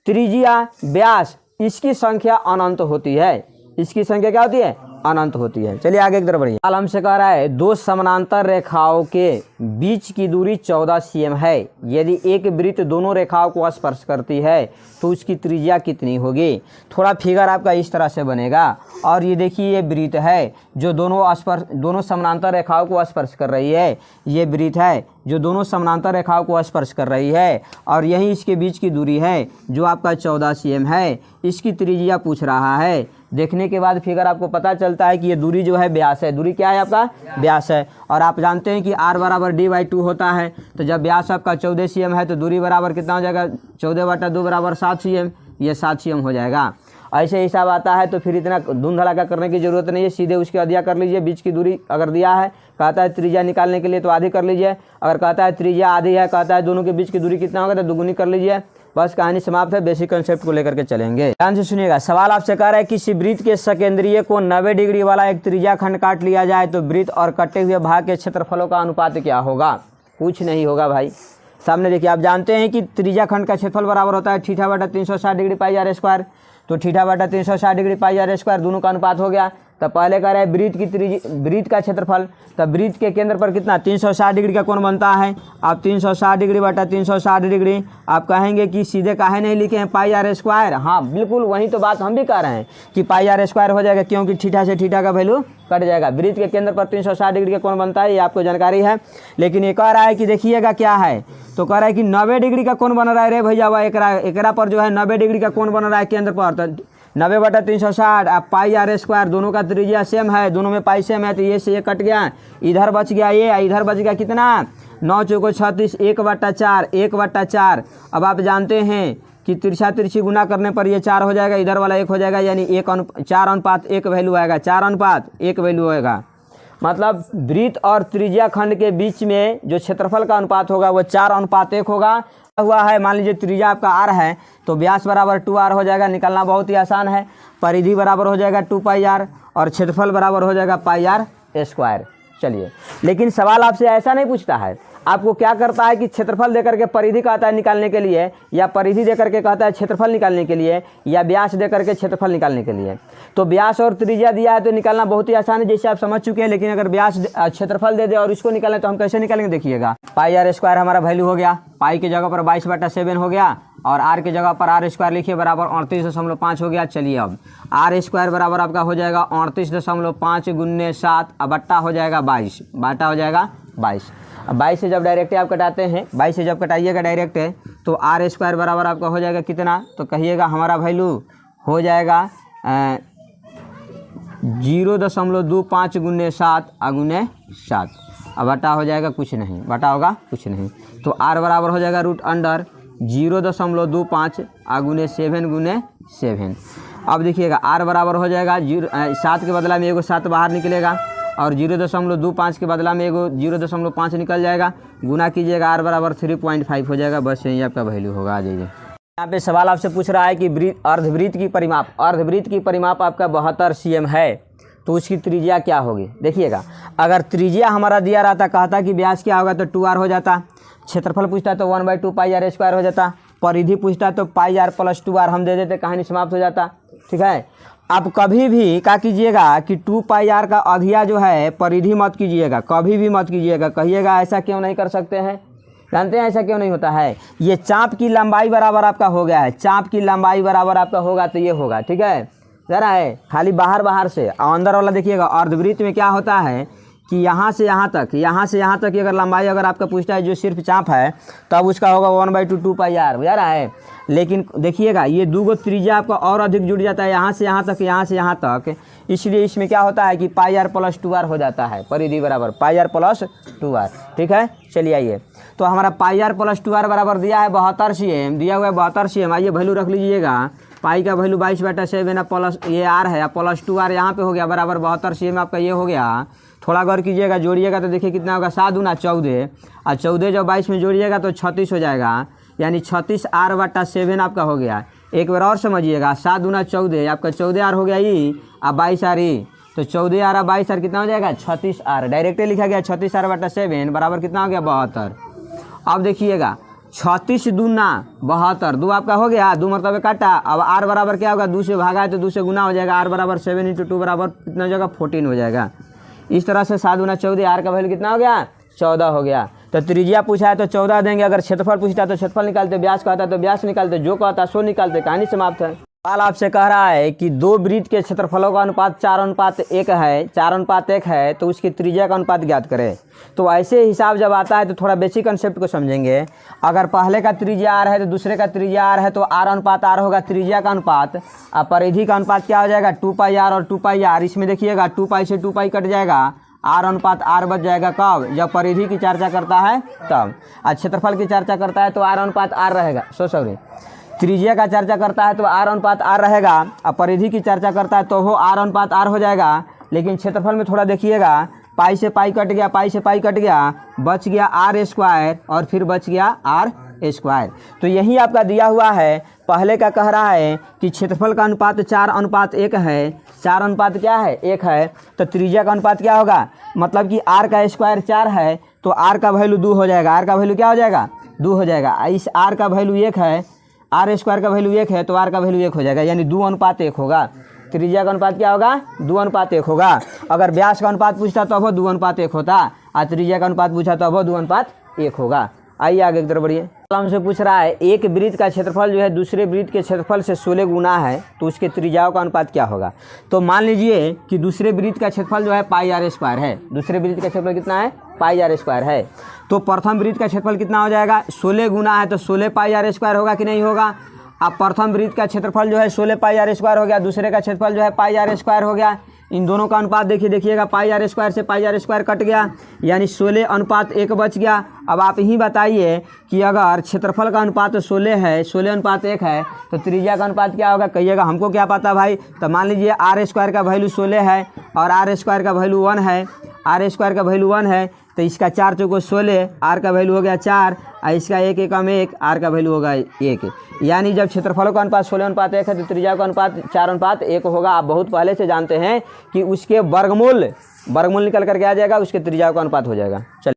त्रिज्या, व्यास, इसकी संख्या अनंत होती है। इसकी संख्या क्या होती है, अनंत होती है। चलिए आगे की तरफ बढ़िए। सवाल हमसे कह रहा है, दो समानांतर रेखाओं के बीच की दूरी 14 cm है। यदि एक वृत्त दोनों रेखाओं को स्पर्श करती है तो उसकी त्रिज्या कितनी होगी। थोड़ा फिगर आपका इस तरह से बनेगा, और ये देखिए ये वृत्त है जो दोनों समानांतर रेखाओं को स्पर्श कर रही है। ये वृत्त है जो दोनों समानांतर रेखाओं को स्पर्श कर रही है, और यही इसके बीच की दूरी है जो आपका 14 cm है। इसकी त्रिज्या पूछ रहा है। देखने के बाद फिगर आपको पता चलता है कि ये दूरी जो है व्यास है। दूरी क्या है आपका, व्यास है। और आप जानते हैं कि r बराबर d/2 होता है, तो जब व्यास आपका 14 cm है तो दूरी बराबर कितना हो जाएगा, 14/2 बराबर 7 cm, ये 7 cm हो जाएगा। ऐसे हिसाब आता है तो फिर इतना धूम धड़ाका करने की ज़रूरत नहीं है, सीधे उसकी अधिया कर लीजिए। बीच की दूरी अगर दिया है, कहता है त्रिज्या निकालने के लिए तो आधी कर लीजिए। अगर कहता है त्रिज्या आधी है, कहता है दोनों के बीच की दूरी कितना होगा तो दुगुनी कर लीजिए। बस कहानी समाप्त है। बेसिक कंसेप्ट को लेकर के चलेंगे। ध्यान से सुनिएगा। सवाल आपसे कह रहा है कि वृत्त के सकेंद्रीय को 90 डिग्री वाला एक त्रिज्या खंड काट लिया जाए तो वृत्त और कटे हुए भाग के क्षेत्रफलों का अनुपात क्या होगा। कुछ नहीं होगा भाई। सामने देखिए, आप जानते हैं कि त्रिज्या खंड का क्षेत्रफल बराबर होता है θ/360 डिग्री πr²। तो θ/360 डिग्री πr² दोनों का अनुपात हो गया। तब पहले कह रहे हैं वृत्त का क्षेत्रफल, तब वृत्त के केंद्र पर कितना 360 डिग्री का कोण बनता है। आप 360 डिग्री बटा 360 डिग्री आप कहेंगे कि सीधे काहे नहीं लिखे हैं πr²। हाँ बिल्कुल वही तो बात हम भी कह रहे हैं कि πr² हो जाएगा, क्योंकि थीटा से थीटा का वैल्यू कट जाएगा। वृत्त के केंद्र पर 360 डिग्री का कोण बनता है, ये आपको जानकारी है। लेकिन ये कह रहा है कि देखिएगा क्या है, तो कह रहा है कि 90 डिग्री का कोण बन रहा है रे भैया। एकरा पर जो है 90 डिग्री का कोण बन रहा है केंद्र पर। तो 90/360 अब πr² दोनों का त्रिज्या सेम है, दोनों में पाई सेम है, तो ये से ये कट गया, इधर बच गया ये, इधर बच गया कितना 9 चौको 36, 1/4। अब आप जानते हैं कि तिरछा तिरछी गुना करने पर ये 4 हो जाएगा, इधर वाला 1 हो जाएगा, यानी 4:1 वैल्यू आएगा, 4:1 वैल्यू होएगा। मतलब वृत्त और त्रिज्या खंड के बीच में जो क्षेत्रफल का अनुपात होगा वो 4:1 होगा। हुआ है, मान लीजिए त्रिज्या आपका r है तो व्यास बराबर 2r हो जाएगा, निकालना बहुत ही आसान है। परिधि बराबर हो जाएगा 2πr और क्षेत्रफल बराबर हो जाएगा πr²। चलिए, लेकिन सवाल आपसे ऐसा नहीं पूछता है, आपको क्या करता है कि क्षेत्रफल देकर के परिधि कहता है निकालने के लिए, या परिधि देकर के कहता है क्षेत्रफल निकालने के लिए, या व्यास देकर के क्षेत्रफल निकालने के लिए। तो व्यास और त्रिज्या दिया है तो निकालना बहुत ही आसान है, जैसे आप समझ चुके हैं। लेकिन अगर व्यास क्षेत्रफल दे दे और इसको निकालें तो हम कैसे निकालेंगे, देखिएगा। πr² हमारा वैल्यू हो गया, पाई की जगह पर 22/7 हो गया और r की जगह पर r² लिखिए बराबर 38.5 हो गया। चलिए, अब r² बराबर आपका हो जाएगा 38.5 × 7 अब बट्टा हो जाएगा 22, बाटा हो जाएगा 22। अब 22 से जब डायरेक्ट आप कटाते हैं, 22 से जब कटाइएगा डायरेक्ट है तो r² बराबर आपका हो जाएगा कितना, तो कहिएगा हमारा वैल्यू हो जाएगा 0.25 × 7 × 7 अब बटा हो जाएगा कुछ नहीं, बटा होगा कुछ नहीं। तो r बराबर हो जाएगा √अंडर 0.25 × 7 × 7। अब देखिएगा r बराबर हो जाएगा 7 के बदला में एगो 7 बाहर निकलेगा और 0.25 के बदला में एगो 0.5 निकल जाएगा, गुना कीजिएगा r बराबर 3.5 हो जाएगा। बस यही आपका वैल्यू होगा। आ जाइए, यहाँ पे सवाल आपसे पूछ रहा है कि अर्धवृत्त की परिमाप आपका 72 cm है तो उसकी त्रिज्या क्या होगी। देखिएगा, अगर त्रिज्या हमारा दिया रहता, कहता कि व्यास क्या होगा तो 2r हो जाता, क्षेत्रफल पूछता तो 1/2πr² हो जाता, परिधि पूछता तो πr + 2r हम दे देते, कहानी समाप्त हो जाता। ठीक है, आप कभी भी क्या कीजिएगा कि 2πr का अधिया जो है परिधि मत कीजिएगा, कभी भी मत कीजिएगा। कहिएगा ऐसा क्यों नहीं कर सकते हैं, जानते हैं ऐसा क्यों नहीं होता है, ये चाप की लंबाई बराबर आपका हो गया है, चाप की लंबाई बराबर आपका होगा तो ये होगा। ठीक है, जरा है खाली बाहर से अंदर वाला देखिएगा। अर्धवृत्त में क्या होता है कि यहाँ से यहाँ तक की अगर लंबाई अगर आपका पूछता है जो सिर्फ चाप है तब उसका होगा 1/2 2πr, बुझा रहा है। लेकिन देखिएगा ये दूगो त्रिज्या आपका और अधिक जुड़ जाता है, यहाँ से यहाँ तक, इसलिए इसमें क्या होता है कि πr + 2r हो जाता है, परिधि बराबर πr + 2r। ठीक है, चलिए आइए, तो हमारा πr + 2r बराबर दिया है 72 cm, दिया हुआ है 72 cm। आइए वैल्यू रख लीजिएगा, पाई का वैल्यू 22/7 प्लस ये r है प्लस 2r यहाँ पे हो गया बराबर 72 cm आपका ये हो गया। थोड़ा गौर कीजिएगा, जोड़िएगा तो देखिए कितना होगा, 7 × 14 और 14 जब 22 में जोड़िएगा तो 36 हो जाएगा, यानी 36r/7 आपका हो गया। एक बार और समझिएगा, 7 × 14 आपका 14r हो गया ये, अब 22r ये, तो 14r और 22r कितना हो जाएगा 36r, डायरेक्ट लिखा गया 36r/7 बराबर कितना हो गया 72। अब देखिएगा 36 दूना 72, 2 आपका हो गया, 2 मरतबे काटा। अब r बराबर क्या होगा, 2 से भागा है तो 2 से गुना हो जाएगा, r बराबर 7 × 2 बराबर कितना हो जाएगा 14 हो जाएगा। इस तरह से 7 × 14 r का वैल्यू कितना हो गया 14 हो गया। तो त्रिज्या पूछा है तो 14 देंगे, अगर क्षेत्रफल पूछता है तो क्षेत्रफल निकालते, व्यास कहता है तो व्यास निकालते, जो कहता है सो निकालते, कहानी समाप्त है। सवाल आपसे कह रहा है कि दो वृत्त के क्षेत्रफलों का अनुपात 4:1 है तो उसकी त्रिज्या का अनुपात ज्ञात करें। तो ऐसे हिसाब जब आता है तो थोड़ा बेसिक कंसेप्ट को समझेंगे। अगर पहले का त्रिज्या r है तो दूसरे का त्रिज्या r है तो r/r होगा त्रिज्या का अनुपात, और परिधि का अनुपात क्या हो जाएगा 2πr और 2πr। इसमें देखिएगा 2π से 2π कट जाएगा, r/r बच जाएगा कब, जब परिधि की चर्चा करता है तब। और क्षेत्रफल की चर्चा करता है तो r/r रहेगा, त्रिज्या का चर्चा करता है तो r/r रहेगा, और परिधि की चर्चा करता है तो वो r/r हो जाएगा। लेकिन क्षेत्रफल में थोड़ा देखिएगा, पाई से पाई कट गया, बच गया r² और फिर बच गया r²। तो यही आपका दिया हुआ है। पहले का कह रहा है कि क्षेत्रफल का अनुपात 4:1 है, 4 क्या है 1 है, तो त्रिज्या का अनुपात क्या होगा, मतलब कि r का स्क्वायर 4 है तो r का वैल्यू 2 हो जाएगा, r का वैल्यू क्या हो जाएगा 2 हो जाएगा। इस r का वैल्यू 1 है, r² का वैल्यू 1 है तो r का वैल्यू 1 हो जाएगा, यानी 2:1 होगा। त्रिज्या का अनुपात क्या होगा 2:1 होगा। अगर व्यास का अनुपात पूछता तो वो 2:1 होता, और त्रिज्या का अनुपात पूछा तो वो 2:1 होगा। आइए आगे की तरफ बढ़िए। हमसे पूछ रहा है एक वृत्त का क्षेत्रफल जो है दूसरे वृत्त के क्षेत्रफल से 16 गुना है तो उसके त्रिज्याओं का अनुपात क्या होगा। तो मान लीजिए कि दूसरे वृत्त का क्षेत्रफल जो है πr² है, दूसरे वृत्त का क्षेत्रफल कितना है πr² है, तो प्रथम वृत्त का क्षेत्रफल कितना हो जाएगा 16 गुना है तो 16 πr² होगा कि नहीं होगा। अब प्रथम वृत्त का क्षेत्रफल जो है 16 πr² हो गया, दूसरे का क्षेत्रफल जो है πr² हो गया। इन दोनों का अनुपात देखिएगा πr² से πr² कट गया, यानी 16:1 बच गया। अब आप ही बताइए कि अगर क्षेत्रफल का अनुपात 16 है, 16:1 है तो त्रिज्या का अनुपात क्या होगा, कहिएगा हमको क्या पता भाई। तो मान लीजिए r² का वैल्यू 16 है और r² का वैल्यू 1 है, आर स्क्वायर का वैल्यू 1 है, तो इसका 4 चौको 16, आर का वैल्यू हो गया 4, और इसका 1 एकम 1, आर का वैल्यू होगा 1। यानी जब क्षेत्रफलों का अनुपात 16:1 है तो त्रिज्या का अनुपात 4:1 होगा। आप बहुत पहले से जानते हैं कि उसके वर्गमूल निकल करके आ जाएगा, उसके त्रिज्या का अनुपात हो जाएगा। चलिए।